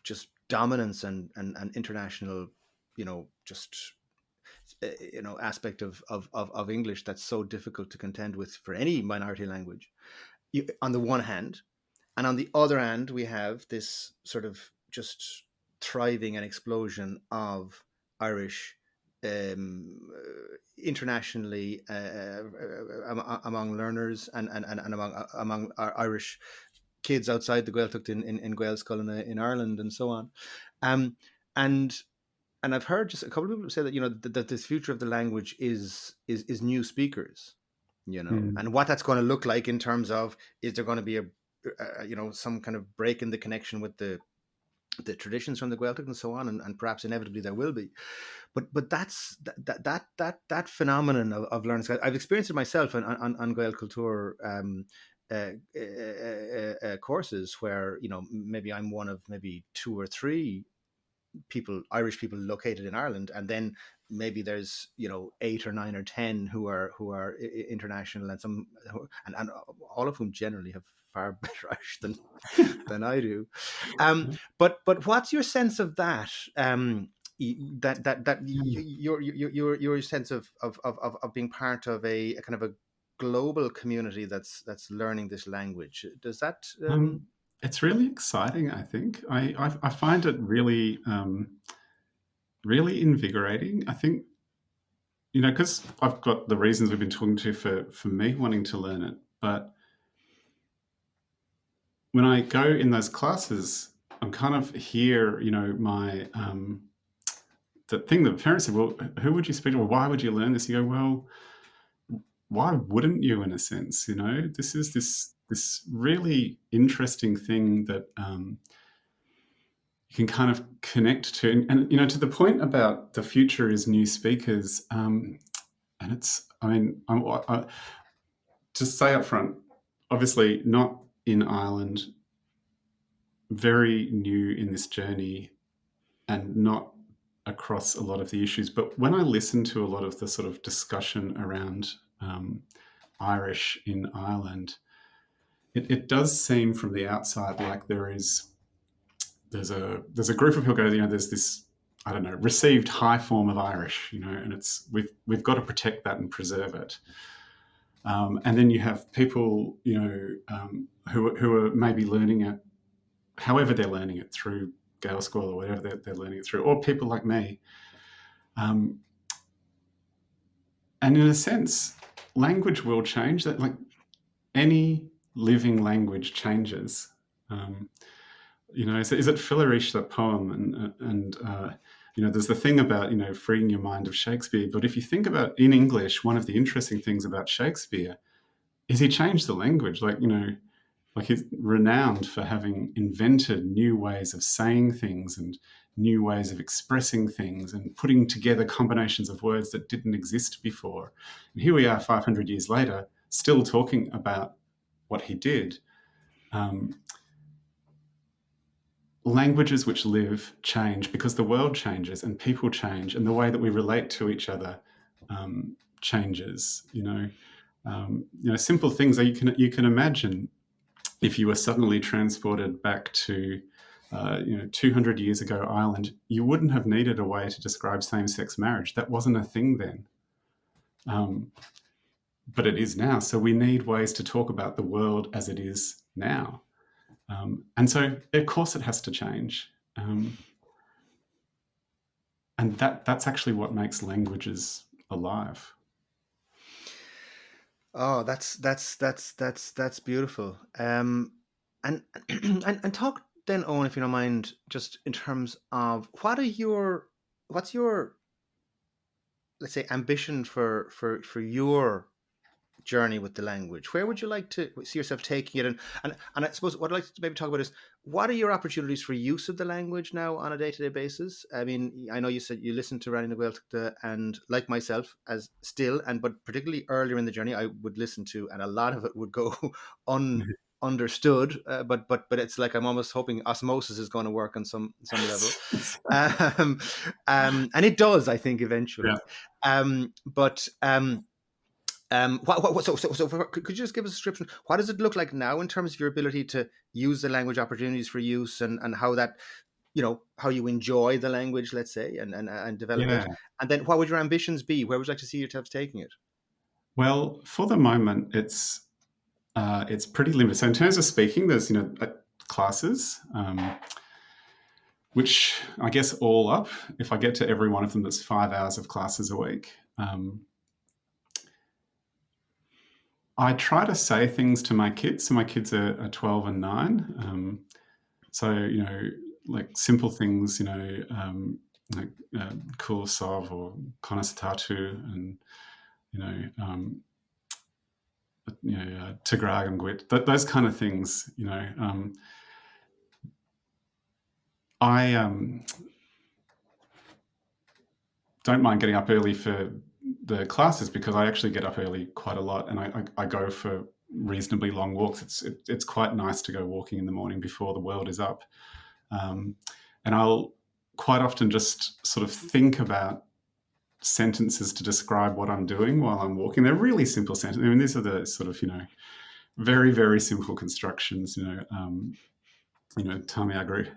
just dominance and international, just aspect of English that's so difficult to contend with for any minority language. On the one hand, and on the other hand, we have this sort of just thriving and explosion of Irish internationally among learners and among Irish kids outside the Gaeltacht in Gaelscoil in Ireland and so on. Um, and and I've heard just a couple of people say that that this future of the language is new speakers, Mm. and what that's going to look like in terms of, is there going to be some kind of break in the connection with the traditions from the Gaeltacht and so on, and perhaps inevitably there will be, but that's that phenomenon of learning. I've experienced it myself on Gael Culture, courses where, maybe I'm one of maybe two or three Irish people located in Ireland, and then maybe there's 8 or 9 or 10 who are international, and and all of whom generally have far better Irish than I do. But what's your sense of that? Your sense of being part of a kind of a global community that's learning this language. Does that? It's really exciting. I think I find it really really invigorating. I think because I've got the reasons we've been talking to for me wanting to learn it, but when I go in those classes, I'm kind of here. My the thing that parents say, well, who would you speak to, or why would you learn this? You go, well, why wouldn't you? In a sense, this is this really interesting thing that you can kind of connect to, and to the point about the future is new speakers, and it's, to say up front, obviously not in Ireland, very new in this journey, and not across a lot of the issues. But when I listen to a lot of the sort of discussion around Irish in Ireland, it does seem from the outside like there's a group of people go, there's this, I don't know, received high form of Irish, and it's we've got to protect that and preserve it. And then you have people, who are maybe learning it, however they're learning it, through Gael School or whatever they're learning it through, or people like me. And in a sense, language will change. That, like any living language, changes. Is it Filleadh, that poem, and there's the thing about freeing your mind of Shakespeare. But if you think about in English, one of the interesting things about Shakespeare is he changed the language. Like he's renowned for having invented new ways of saying things and new ways of expressing things and putting together combinations of words that didn't exist before. And here we are 500 years later, still talking about what he did. Languages which live change because the world changes and people change, and the way that we relate to each other changes. Simple things that you can imagine. If you were suddenly transported back to 200 years ago Ireland, you wouldn't have needed a way to describe same-sex marriage. That wasn't a thing then. But it is now. So we need ways to talk about the world as it is now. And so, of course, it has to change. And that's actually what makes languages alive. Oh, that's beautiful. And and talk then, Eoin, if you don't mind, just in terms of what's your, let's say, ambition for your journey with the language. Where would you like to see yourself taking it? And I suppose what I'd like to maybe talk about is, what are your opportunities for use of the language now on a day-to-day basis? I mean, I know you said you listened to Rani na Gaeltachta, and like myself, but particularly earlier in the journey, I would listen to, and a lot of it would go understood, but it's like I'm almost hoping osmosis is going to work on some level, and it does, I think, eventually. Yeah. Could you just give us a description? What does it look like now in terms of your ability to use the language, opportunities for use, and how that, how you enjoy the language, let's say, and develop it? And then what would your ambitions be? Where would you like to see yourself taking it? Well, for the moment, it's pretty limited. So in terms of speaking, there's classes, which I guess all up, if I get to every one of them, that's 5 hours of classes a week. I try to say things to my kids. So my kids are 12 and 9. So, like simple things, like Kul Sov or Konasatatu, and, Tagrag and Gwit, those kind of things, I don't mind getting up early for the classes, because I actually get up early quite a lot, and I go for reasonably long walks. It's quite nice to go walking in the morning before the world is up. And I'll quite often just sort of think about sentences to describe what I'm doing while I'm walking. They're really simple sentences. I mean, these are the sort of, very, very simple constructions, Tamiagru.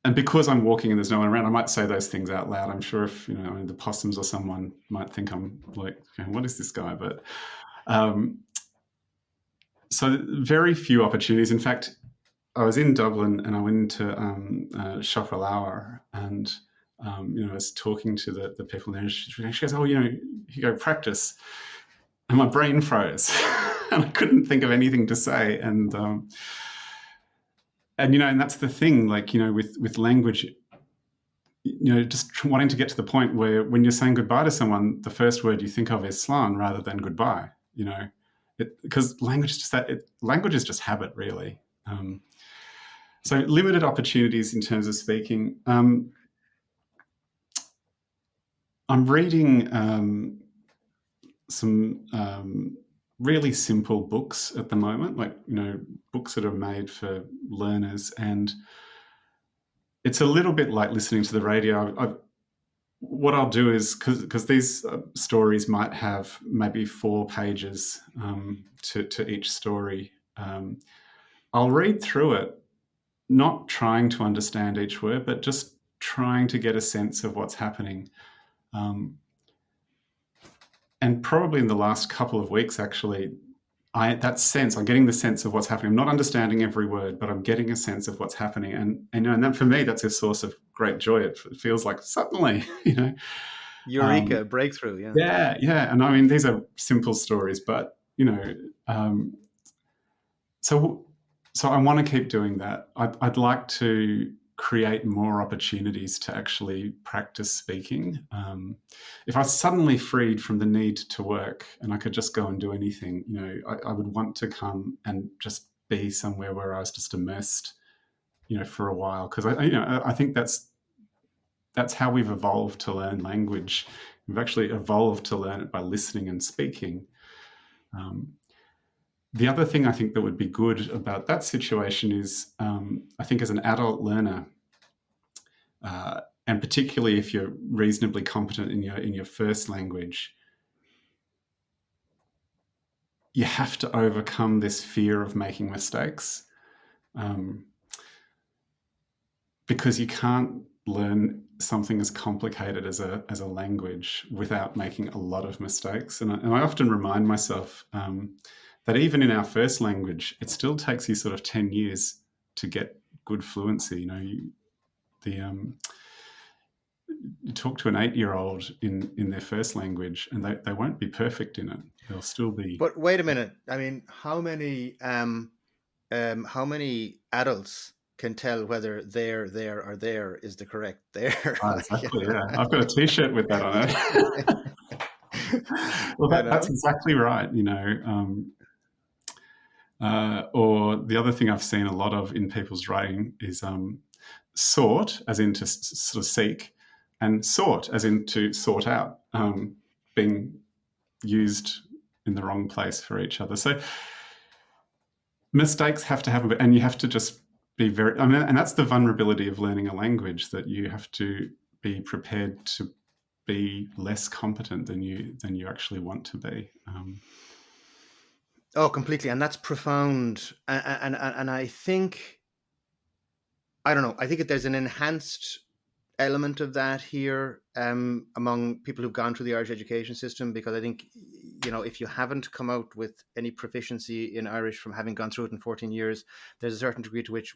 And because I'm walking and there's no one around, I might say those things out loud. I'm sure if, the possums or someone might think I'm like, okay, what is this guy? But so very few opportunities. In fact, I was in Dublin and I went into Shopper and, I was talking to the people there. And she goes, oh, you go practice. And my brain froze and I couldn't think of anything to say. And that's the thing, like, with language, just wanting to get to the point where when you're saying goodbye to someone, the first word you think of is slan rather than goodbye, because language is just habit, really. So limited opportunities in terms of speaking. I'm reading some really simple books at the moment, like, books that are made for learners. And it's a little bit like listening to the radio. What I'll do is, because these stories might have maybe 4 pages to each story, I'll read through it, not trying to understand each word, but just trying to get a sense of what's happening. And probably in the last couple of weeks, actually, I'm getting the sense of what's happening. I'm not understanding every word, but I'm getting a sense of what's happening. And that, for me, that's a source of great joy. It feels like suddenly, Eureka, breakthrough, yeah. Yeah, yeah. And I mean, these are simple stories, but, so I want to keep doing that. I'd like to create more opportunities to actually practice speaking. If I was suddenly freed from the need to work and I could just go and do anything, I would want to come and just be somewhere where I was just immersed, for a while. Because I think that's how we've evolved to learn language. We've actually evolved to learn it by listening and speaking. The other thing I think that would be good about that situation is, I think as an adult learner, and particularly if you're reasonably competent in your first language, you have to overcome this fear of making mistakes, because you can't learn something as complicated as a language without making a lot of mistakes. And I often remind myself that even in our first language, it still takes you sort of 10 years to get good fluency. You talk to an 8-year-old in their first language and they won't be perfect in it. They'll still be. But wait a minute. I mean, how many adults can tell whether there, or there is the correct there? Oh, exactly, yeah. I've got a T-shirt with that on it. Well, that's exactly right, or the other thing I've seen a lot of in people's writing is sort, as in to sort of seek, and sort, as in to sort out, being used in the wrong place for each other. So mistakes have to happen, and you have to just be very, and that's the vulnerability of learning a language, that you have to be prepared to be less competent than you actually want to be. Oh, completely. And that's profound. And I think, I don't know, I think there's an enhanced element of that here among people who've gone through the Irish education system, because I think, if you haven't come out with any proficiency in Irish from having gone through it in 14 years, there's a certain degree to which,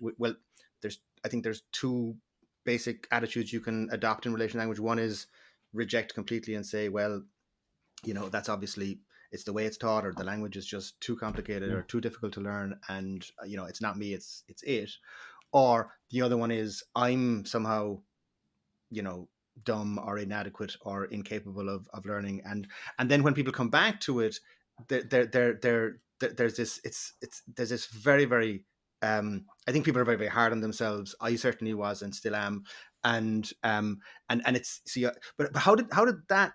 I think there's 2 basic attitudes you can adopt in relation to language. One is reject completely and say, well, that's obviously, it's the way it's taught, or the language is just too complicated or too difficult to learn, and it's not me, it's it. Or the other one is, I'm somehow dumb or inadequate or incapable of learning, and then when people come back to it, there's this very, very I think people are very, very hard on themselves. I certainly was and still am, and it's, see, but how did that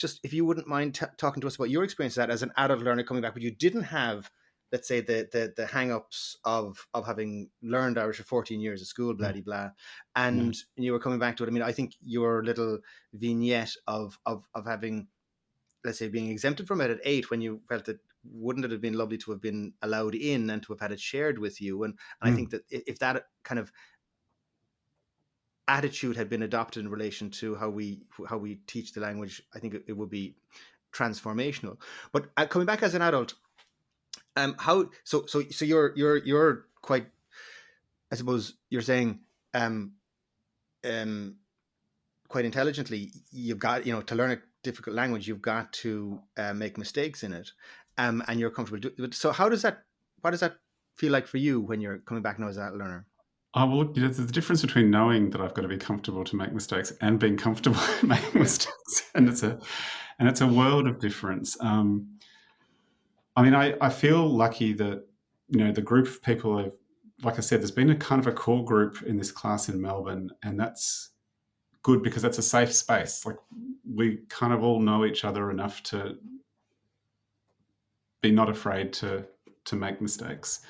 just if you wouldn't mind talking to us about your experience of that as an adult learner coming back, but you didn't have, let's say, the hang-ups of having learned Irish for 14 years at school, blah, Yeah. blah, blah, Yeah. and you were coming back to it. I mean, I think your little vignette of having, let's say, being exempted from it at 8, when you felt that, wouldn't it have been lovely to have been allowed in and to have had it shared with you? And I think Mm. that if that kind of attitude had been adopted in relation to how we teach the language, I think it would be transformational. But coming back as an adult, how so you're quite, I suppose you're saying, um, um, quite intelligently, you've got, to learn a difficult language, you've got to make mistakes in it, and you're comfortable. So how does that, what does that feel like for you when you're coming back now as a learner? Oh, well, look, there's a difference between knowing that I've got to be comfortable to make mistakes and being comfortable making Yeah. mistakes, and it's a world of difference. I mean, I feel lucky that the group of people have, like I said, there's been a kind of a core group in this class in Melbourne, and that's good because that's a safe space. Like, we kind of all know each other enough to be not afraid to make mistakes.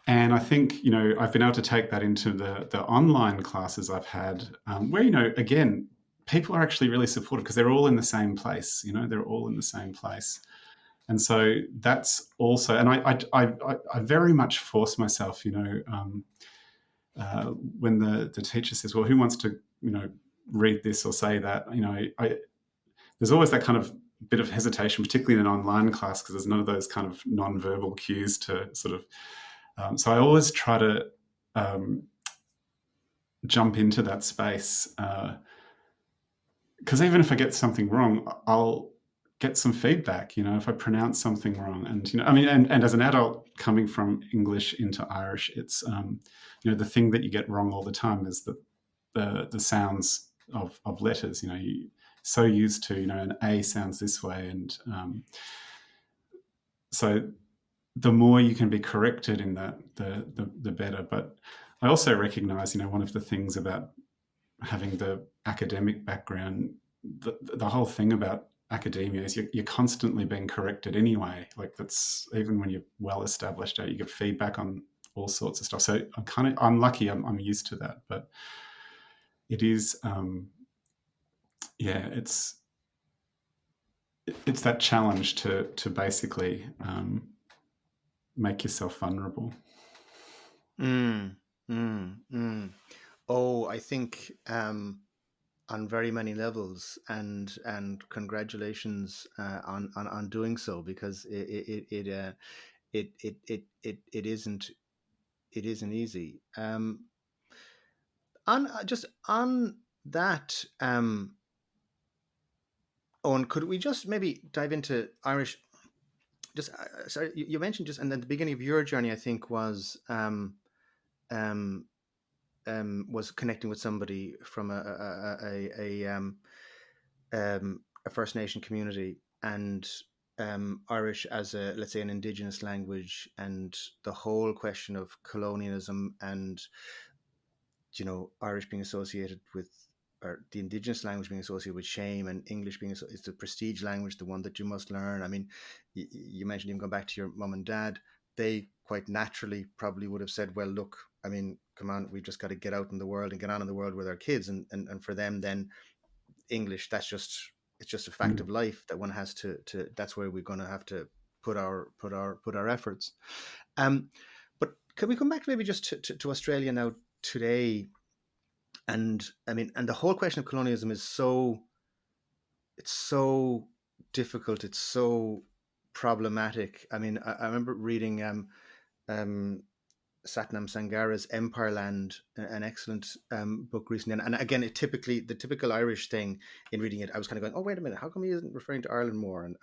And I think, I've been able to take that into the online classes I've had, where, again, people are actually really supportive because they're all in the same place. They're all in the same place. And so that's also, and I very much force myself, when the teacher says, well, who wants to, read this or say that, there's always that kind of bit of hesitation, particularly in an online class, because there's none of those kind of non-verbal cues to sort of, so I always try to jump into that space, because even if I get something wrong, I'll get some feedback, if I pronounce something wrong. And, I mean, and as an adult coming from English into Irish, it's, the thing that you get wrong all the time is the sounds of letters. You so used to, an A sounds this way. And so the more you can be corrected in that, the better. But I also recognize, one of the things about having the academic background, the whole thing about academia is you're constantly being corrected anyway. Like, that's even when you're well established, you get feedback on all sorts of stuff. So I'm lucky. I'm used to that. But it is, yeah, it's that challenge to basically make yourself vulnerable. Mm, mm, mm. Oh, I think, on very many levels, and congratulations on doing so, because it isn't easy. On just on that, Owen, could we just maybe dive into Irish? Just sorry, you mentioned just, and then the beginning of your journey, I think, um, was connecting with somebody from a First Nation community, and Irish as a, let's say, an indigenous language, and the whole question of colonialism, and Irish being associated with, or the indigenous language being associated with shame, and English being is the prestige language, the one that you must learn. I mean, you mentioned even going back to your mum and dad, they quite naturally probably would have said, well, look, I mean, come on, we've just got to get out in the world and get on in the world with our kids, and for them then English, it's just a fact Mm. of life that one has to that's where we're going to have to put our efforts. Um, but can we come back maybe just to Australia now today? And I mean, and the whole question of colonialism is it's so difficult. It's so problematic. I mean, I remember reading um, Satnam Sangara's Empire Land, an excellent book recently. And again, the typical Irish thing in reading it, I was kind of going, oh, wait a minute, how come he isn't referring to Ireland more, and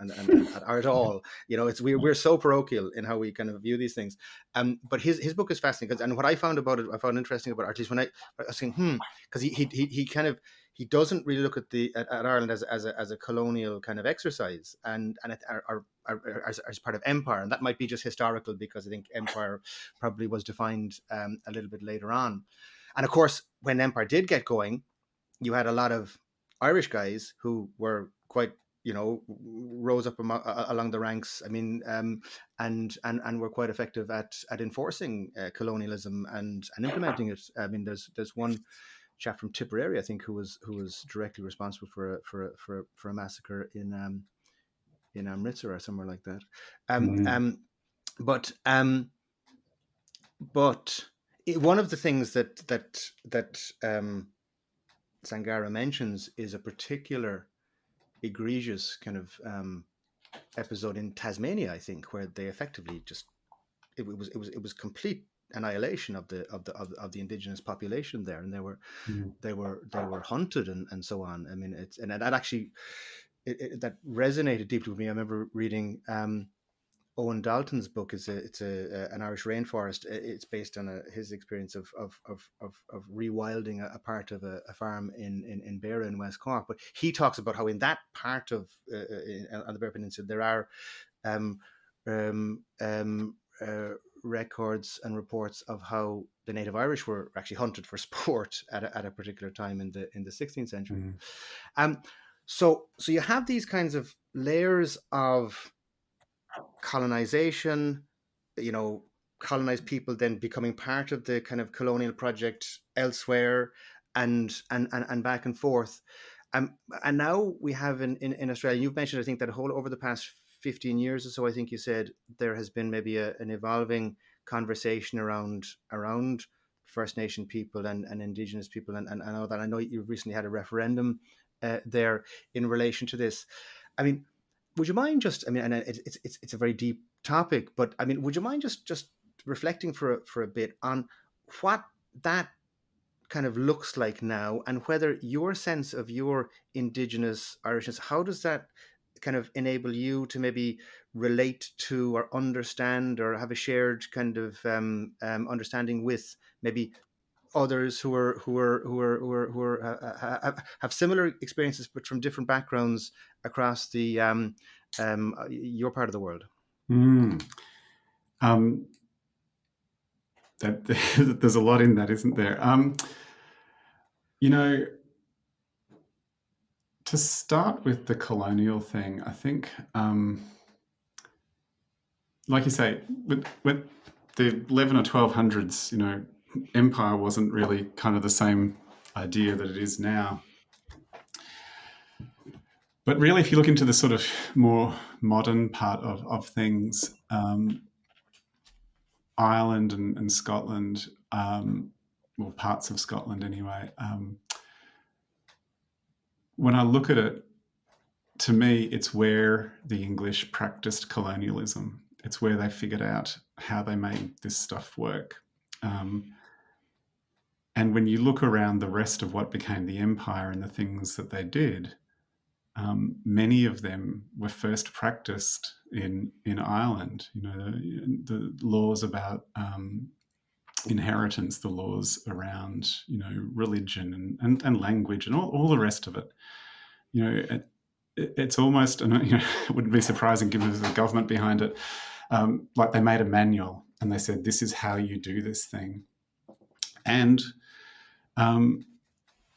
or at all? It's we're so parochial in how we kind of view these things. But his book is fascinating, and what I found about it, I found interesting about Arís, when I was saying, because he kind of, he doesn't really look at Ireland as a colonial kind of exercise, and as part of empire, and that might be just historical, because I think empire probably was defined a little bit later on. And of course, when empire did get going, you had a lot of Irish guys who were quite, rose up along the ranks. I mean, and were quite effective at enforcing colonialism and implementing it. I mean, there's one chap from Tipperary, I think, who was directly responsible for a massacre in Amritsar or somewhere like that. Um, Mm. um, but one of the things that Sangara mentions is a particular egregious kind of episode in Tasmania, I think, where they effectively just it was complete annihilation of the indigenous population there, and Mm. they were hunted and so on. I mean, that actually that resonated deeply with me. I remember reading Owen Dalton's book. It's an Irish rainforest. It's based on his experience of rewilding a part of a farm in Beara in West Cork. But he talks about how in that part of on the Beara Peninsula there are um, um, um, uh, records and reports of how the native Irish were actually hunted for sport at a particular time in the 16th century. Mm. Um, so you have these kinds of layers of colonization, you know, colonized people then becoming part of the kind of colonial project elsewhere, and back and forth. And now we have in Australia, you've mentioned, I think, that whole over the past 15 years or so, I think you said there has been maybe an evolving conversation around First Nation people and Indigenous people, and all that. I know you've recently had a referendum there in relation to this. I mean, would you mind just? I mean, and it's a very deep topic, but I mean, would you mind just reflecting for a bit on what that kind of looks like now, and whether your sense of your indigenous Irishness, how does that kind of enable you to maybe relate to or understand or have a shared kind of understanding with maybe others who have similar experiences but from different backgrounds across the your part of the world. Mm. Um, there's a lot in that, isn't there? You know, to start with the colonial thing, I think, like you say, with the 11 or 1200s, empire wasn't really kind of the same idea that it is now. But really, if you look into the sort of more modern part of things, Ireland and Scotland, well, parts of Scotland anyway, when I look at it, to me, it's where the English practiced colonialism. It's where they figured out how they made this stuff work. And when you look around the rest of what became the empire and the things that they did, many of them were first practiced in Ireland. The laws about inheritance, the laws around religion and language and all the rest of it. It's almost, and it wouldn't be surprising given there's a government behind it. Like they made a manual and they said, this is how you do this thing. And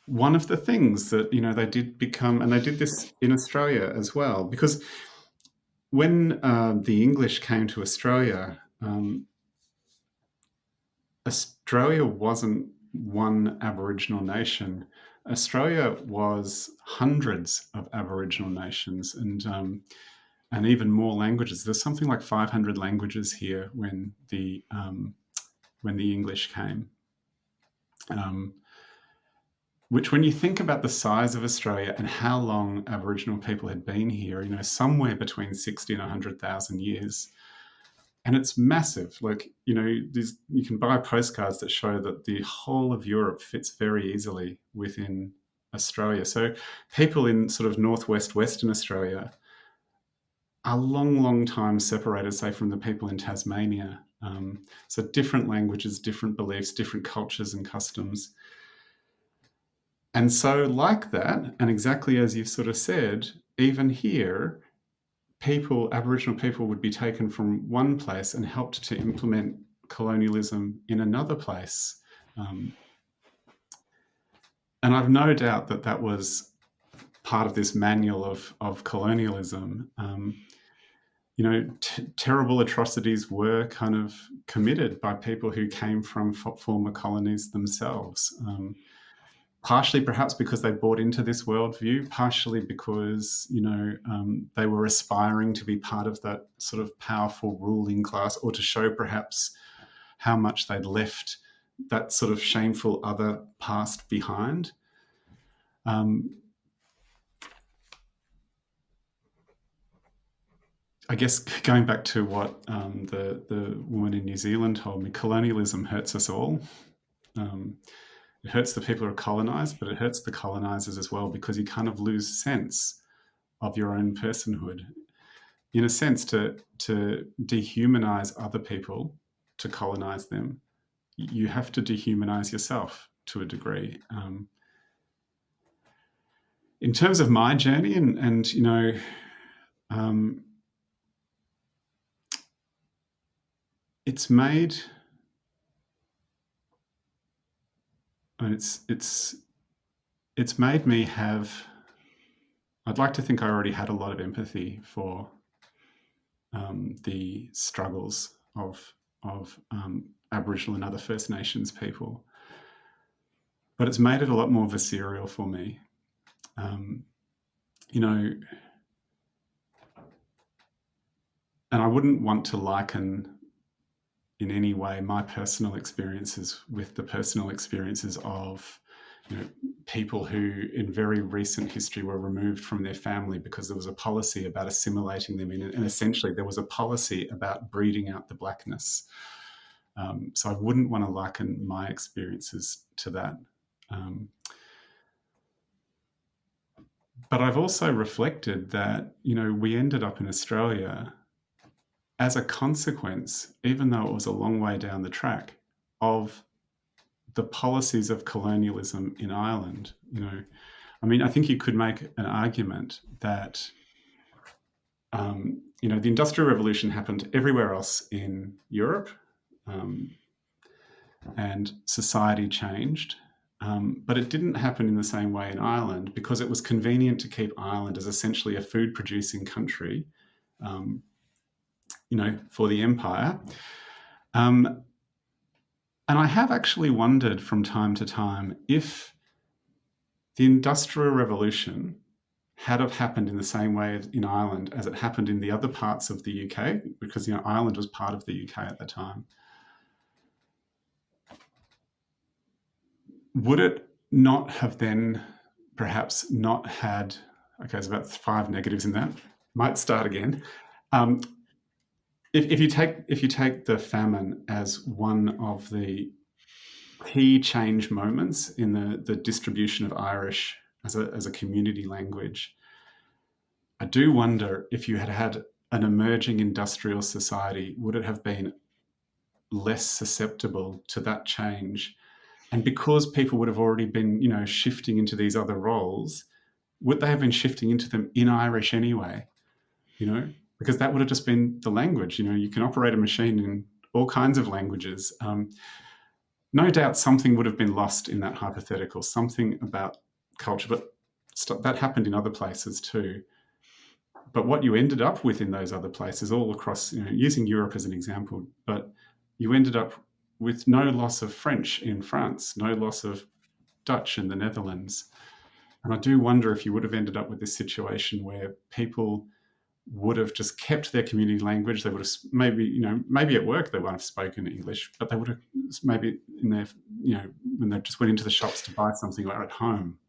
one of the things that they did become, and they did this in Australia as well, because when the English came to Australia, Australia wasn't one Aboriginal nation. Australia was hundreds of Aboriginal nations and even more languages. There's something like 500 languages here when the English came. Which, when you think about the size of Australia and how long Aboriginal people had been here, somewhere between 60 and 100,000 years. And it's massive. Like, you can buy postcards that show that the whole of Europe fits very easily within Australia. So people in sort of northwest, Western Australia are long time separated, say, from the people in Tasmania. So different languages, different beliefs, different cultures and customs. And so like that, and exactly as you've sort of said, even here, Aboriginal people would be taken from one place and helped to implement colonialism in another place. And I've no doubt that was part of this manual of colonialism, terrible atrocities were kind of committed by people who came from former colonies themselves. Partially perhaps because they bought into this worldview, partially because, they were aspiring to be part of that sort of powerful ruling class, or to show perhaps how much they'd left that sort of shameful other past behind. I guess going back to what the woman in New Zealand told me, colonialism hurts us all. It hurts the people who are colonised, but it hurts the colonisers as well, because you kind of lose sense of your own personhood. In a sense, to dehumanise other people, to colonise them, you have to dehumanise yourself to a degree. In terms of my journey, and it's made, and it's made me have. I'd like to think I already had a lot of empathy for the struggles of Aboriginal and other First Nations people, but it's made it a lot more visceral for me. And I wouldn't want to liken in any way my personal experiences with the personal experiences of people who in very recent history were removed from their family because there was a policy about assimilating them in, and essentially there was a policy about breeding out the blackness. So I wouldn't want to liken my experiences to that. But I've also reflected that, we ended up in Australia as a consequence, even though it was a long way down the track, of the policies of colonialism in Ireland. I think you could make an argument that, the Industrial Revolution happened everywhere else in Europe, and society changed. But it didn't happen in the same way in Ireland, because it was convenient to keep Ireland as essentially a food-producing country, for the empire. And I have actually wondered from time to time if the Industrial Revolution had have happened in the same way in Ireland as it happened in the other parts of the UK, because Ireland was part of the UK at the time. Would it not have then perhaps not had, okay, there's about 5 negatives in that, might start again. If you take the famine as one of the key change moments in the distribution of Irish as a community language, I do wonder if you had had an emerging industrial society, would it have been less susceptible to that change? And because people would have already been, shifting into these other roles, would they have been shifting into them in Irish anyway? Because that would have just been the language. You can operate a machine in all kinds of languages. No doubt something would have been lost in that hypothetical, something about culture, but that happened in other places too. But what you ended up with in those other places, all across, using Europe as an example, but you ended up with no loss of French in France, no loss of Dutch in the Netherlands. And I do wonder if you would have ended up with this situation where people would have just kept their community language. They would have maybe at work they won't have spoken English, but they would have maybe in their, when they just went into the shops to buy something, or at home.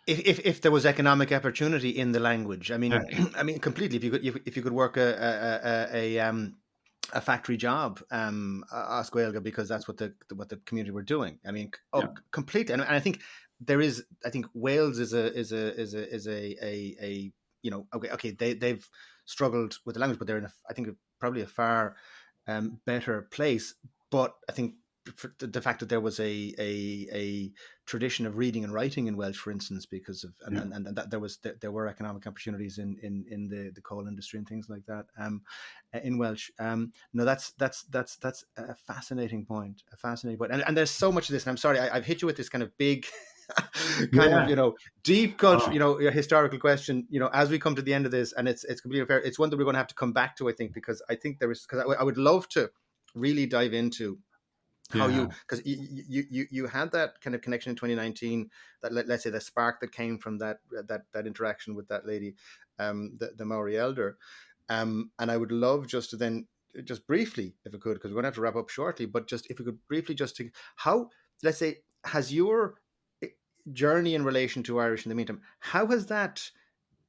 If there was economic opportunity in the language, Yeah. Completely. If you could work a factory job, as Gaeilge, because that's what the community were doing. Completely. And I think there is. I think Wales is a okay. They've struggled with the language, but they're in probably a far better place. But I think the fact that there was a tradition of reading and writing in Welsh, for instance, because of and that there were economic opportunities in the coal industry and things like that in Welsh. No, that's a fascinating point. And there's so much of this. And I'm sorry, I've hit you with this kind of big kind of, Yeah. deep culture, Oh, historical question, as we come to the end of this, and it's completely fair. It's one that we're going to have to come back to, I think, because I think because I would love to really dive into how yeah. because you had that kind of connection in 2019, that let's say the spark that came from that interaction with that lady, the Maori elder, and I would love just to then just briefly, if we could, because we're going to have to wrap up shortly, but just if we could briefly just to how, let's say, has your journey in relation to Irish in the meantime, how has that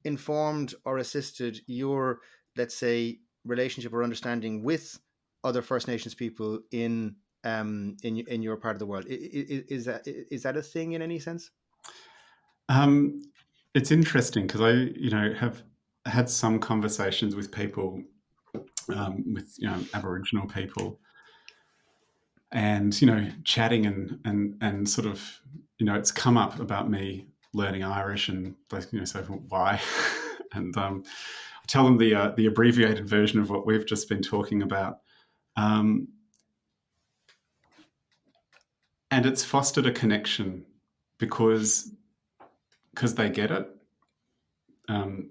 informed or assisted your, let's say, relationship or understanding with other First Nations people in your part of the world? Is that a thing in any sense? Um, it's interesting because I, have had some conversations with people, with Aboriginal people, and chatting and sort of it's come up about me learning Irish, and like so why, and I tell them the abbreviated version of what we've just been talking about, um, and it's fostered a connection because they get it.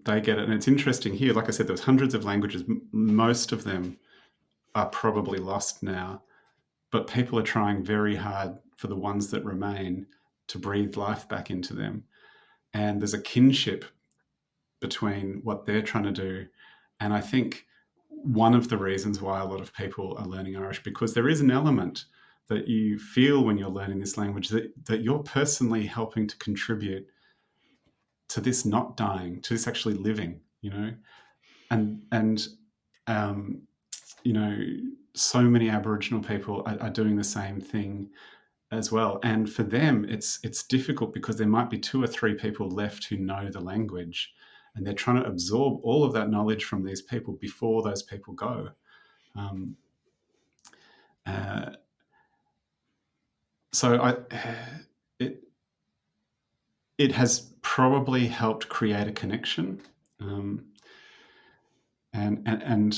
They get it, and it's interesting here. Like I said, there's hundreds of languages. Most of them are probably lost now, but people are trying very hard for the ones that remain to breathe life back into them. And there's a kinship between what they're trying to do. And I think one of the reasons why a lot of people are learning Irish, because there is an element that you feel when you're learning this language that you're personally helping to contribute to this not dying, to this actually living, and um, you know, so many Aboriginal people are doing the same thing as well. And for them, it's difficult because there might be two or three people left who know the language, and they're trying to absorb all of that knowledge from these people before those people go. Um, uh, so it it has probably helped create a connection, um, and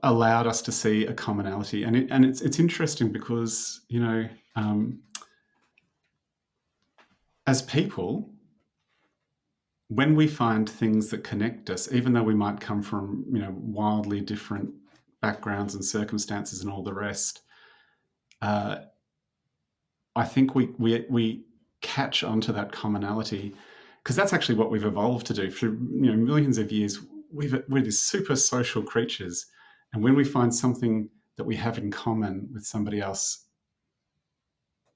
allowed us to see a commonality. And it's interesting because as people, when we find things that connect us, even though we might come from wildly different backgrounds and circumstances and all the rest, uh, I think we catch onto that commonality because that's actually what we've evolved to do for millions of years. We're these super social creatures, and when we find something that we have in common with somebody else,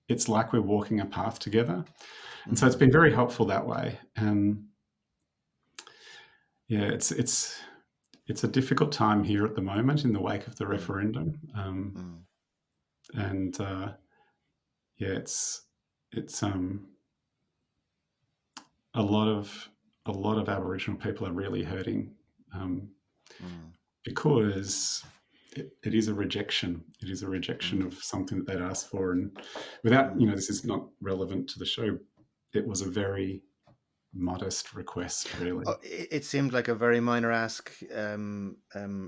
it's like we're walking a path together. And so it's been very helpful that way. And yeah, it's a difficult time here at the moment in the wake of the referendum, and yeah, it's a lot of Aboriginal people are really hurting, because it is a rejection. It is a rejection of something that they'd asked for, and without this is not relevant to the show. It was a very modest request, really. It seemed like a very minor ask,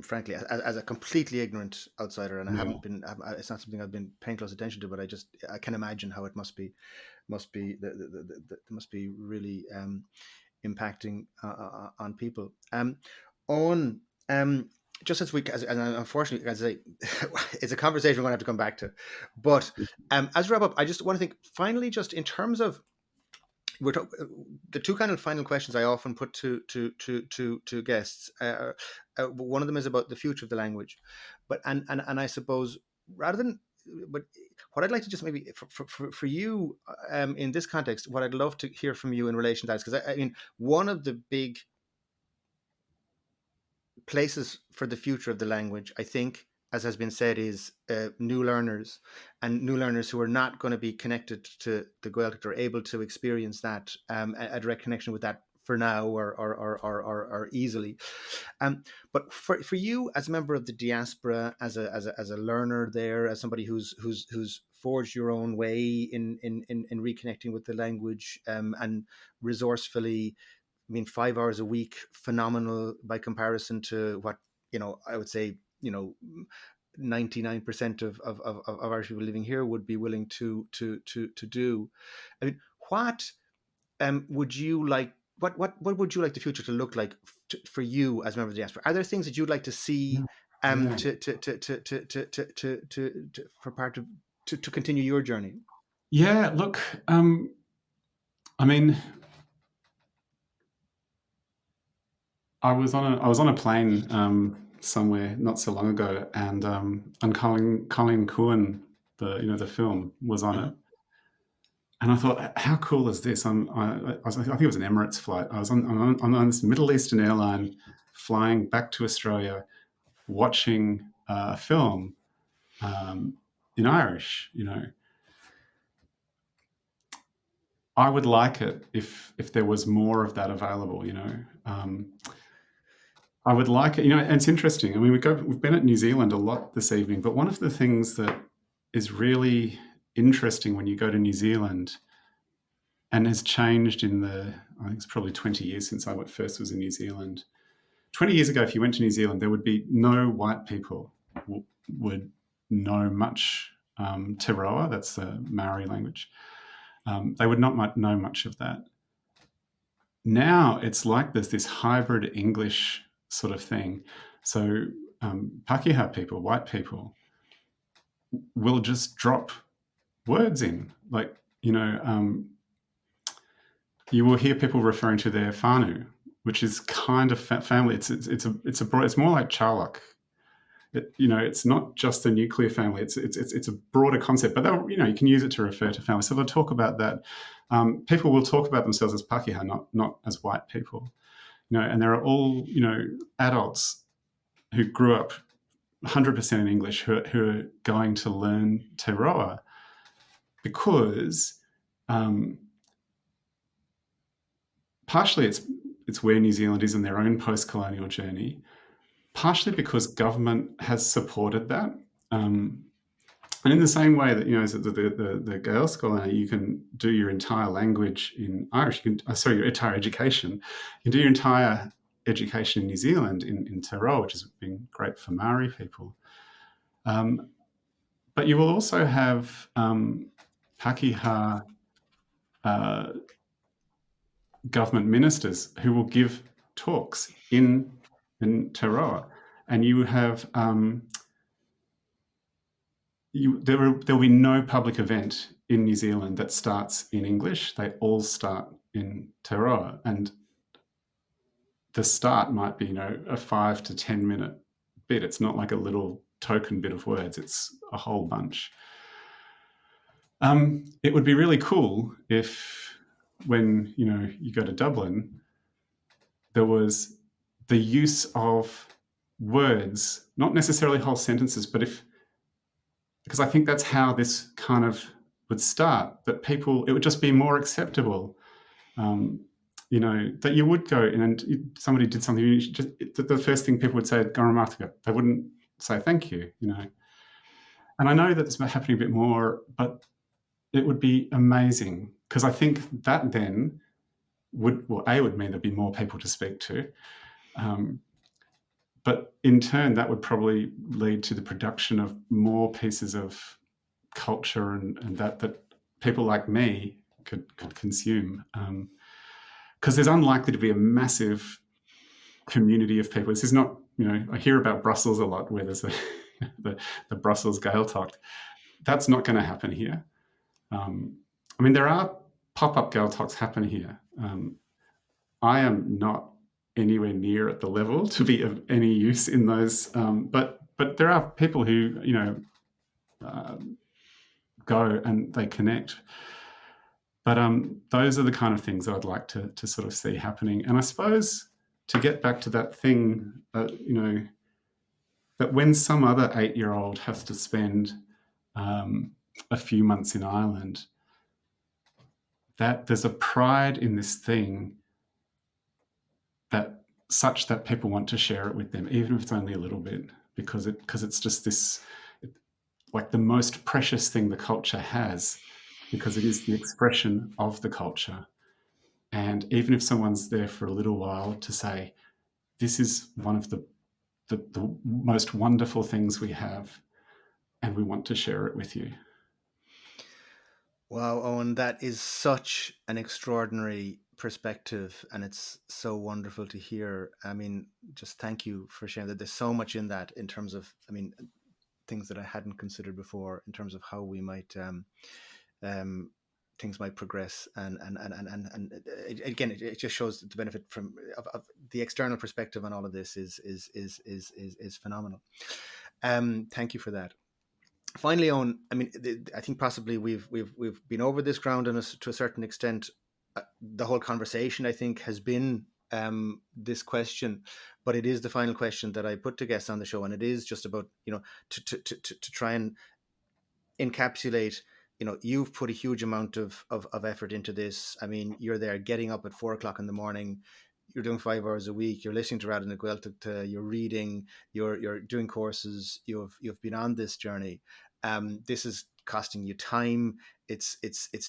frankly, as a completely ignorant outsider, and I Yeah. haven't been. It's not something I've been paying close attention to, but I can imagine how it must be really impacting on people. On just as and unfortunately, as I, it's a conversation we're going to have to come back to. But as we wrap up, I just want to think finally, just in terms of the two kind of final questions I often put to guests. One of them is about the future of the language, but and I suppose rather than, but what I'd like to just maybe for you in this context, what I'd love to hear from you in relation to that, because I mean one of the big places for the future of the language, I think, as has been said, is new learners, and new learners who are not going to be connected to the Gaeltacht are able to experience that, a direct connection with that for now, or easily. But for you as a member of the diaspora, as a learner there, as somebody who's forged your own way in reconnecting with the language, and resourcefully, I mean, 5 hours a week, phenomenal by comparison to what, I would say, 99% of Irish people living here would be willing to do. I mean, what would you like? What would you like the future to look like for you as a member of the diaspora? Are there things that you'd like to see Yeah. for part of to continue your journey? Yeah, look, I mean, I was on a plane somewhere not so long ago, and Colin Cohen, the film, was on it, Mm-hmm. and I thought, how cool is this? I think it was an Emirates flight. I was on this Middle Eastern airline, flying back to Australia, watching a film in Irish. I would like it if there was more of that available. I would like it. And it's interesting. I mean, we've been at New Zealand a lot this evening, but one of the things that is really interesting when you go to New Zealand and has changed I think it's probably 20 years since I first was in New Zealand. 20 years ago, if you went to New Zealand, there would be no white people would know much Te Roa, that's the Maori language. They would not know much of that. Now it's like there's this hybrid English sort of thing. So Pakeha people, white people, will just drop words in. Like, you will hear people referring to their whānau, which is kind of family. It's more like Charlock. It's not just the nuclear family. It's a broader concept, but you can use it to refer to family. So they'll talk about that. People will talk about themselves as Pakeha, not as white people. And there are all adults who grew up 100% in English who are going to learn Te Roa because partially it's where New Zealand is in their own post-colonial journey. Partially because government has supported that. And in the same way that, as the Gael scholar, you can do your entire language in Irish, your entire education. You can do your entire education in New Zealand in Te Roa, which has been great for Maori people. But you will also have Pakeha government ministers who will give talks in Te Roa. And you have there will be no public event in New Zealand that starts in English. They all start in Te Roa, and the start might be a 5 to 10 minute bit. It's not like a little token bit of words. It's a whole bunch. It would be really cool if, when you go to Dublin, there was the use of words, not necessarily whole sentences, but because I think that's how this kind of would start, that it would just be more acceptable, that you would go in and somebody did something, the first thing people would say, "Garamataka." They wouldn't say thank you, And I know that it's happening a bit more, but it would be amazing, because I think that then would mean there'd be more people to speak to. But in turn, that would probably lead to the production of more pieces of culture and that people like me could consume. Because there's unlikely to be a massive community of people. This is not, I hear about Brussels a lot, where there's the Brussels Gael talk. That's not going to happen here. I mean, there are pop-up Gael talks happen here. I am not anywhere near at the level to be of any use in those, but there are people who go and they connect. But those are the kind of things that I'd like to sort of see happening. And I suppose, to get back to that thing, that when some other 8-year-old has to spend a few months in Ireland, that there's a pride in this thing such that people want to share it with them, even if it's only a little bit, because it's just this, like, the most precious thing the culture has, because it is the expression of the culture. And even if someone's there for a little while, to say, this is one of the the most wonderful things we have, and we want to share it with you. Wow, Eoin, that is such an extraordinary perspective, and it's so wonderful to hear. I mean, just thank you for sharing that. There's so much in that in terms of, I mean, things that I hadn't considered before in terms of how we might um, things might progress, and again, it just shows the benefit of the external perspective on all of this is phenomenal. Thank you for that. Finally, on, I mean, I think possibly we've been over this ground to a certain extent. The whole conversation, I think, has been this question, but it is the final question that I put to guests on the show, and it is just about, you know, to try and encapsulate, you know, you've put a huge amount of effort into this. I mean, you're there getting up at 4 o'clock in the morning, you're doing 5 hours a week, you're listening to Radha Gaeltachta, you're reading, you're doing courses, you've been on this journey. This is costing you time, it's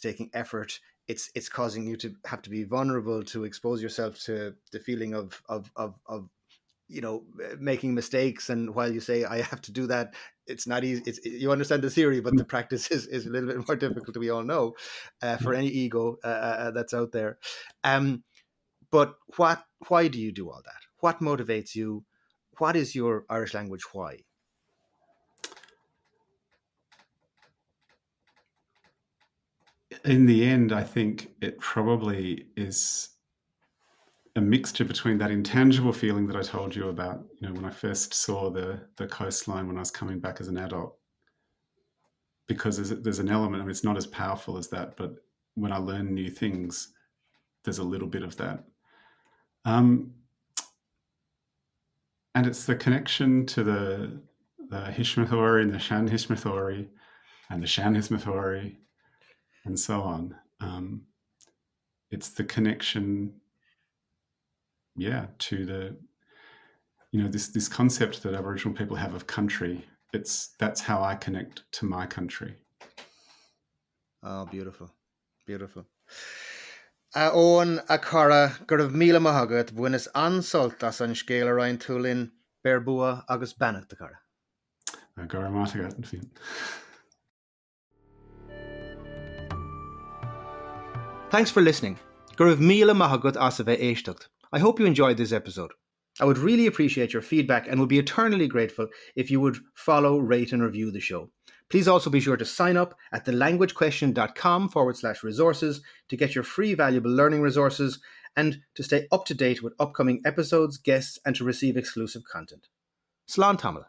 taking effort, it's causing you to have to be vulnerable, to expose yourself to the feeling of you know, making mistakes. And while you say I have to do that, it's not easy. You understand the theory, but the practice is a little bit more difficult, we all know, for any ego that's out there. But why do you do all that? What motivates you? What is your Irish language why? In the end, I think it probably is a mixture between that intangible feeling that I told you about, you know, when I first saw the coastline when I was coming back as an adult, because there's an element, I mean, it's not as powerful as that, but when I learn new things, there's a little bit of that. And it's the connection to the Hishmathori and the Shan Hishmathori and the Shan Hishmathori and so on. It's the connection, to the, you know, this concept that Aboriginal people have of country. That's how I connect to my country. Oh, beautiful, beautiful. Owen a cara gur raibh míle maithagad bunas ansoltas an scéal Aráin Túlin berbua agus banach de cara. Thanks for listening. Gur raibh míle maithagad as a bheith éisteacht. I hope you enjoyed this episode. I would really appreciate your feedback and would be eternally grateful if you would follow, rate and review the show. Please also be sure to sign up at thelanguagequestion.com/resources to get your free valuable learning resources and to stay up to date with upcoming episodes, guests and to receive exclusive content. Slán Tamil.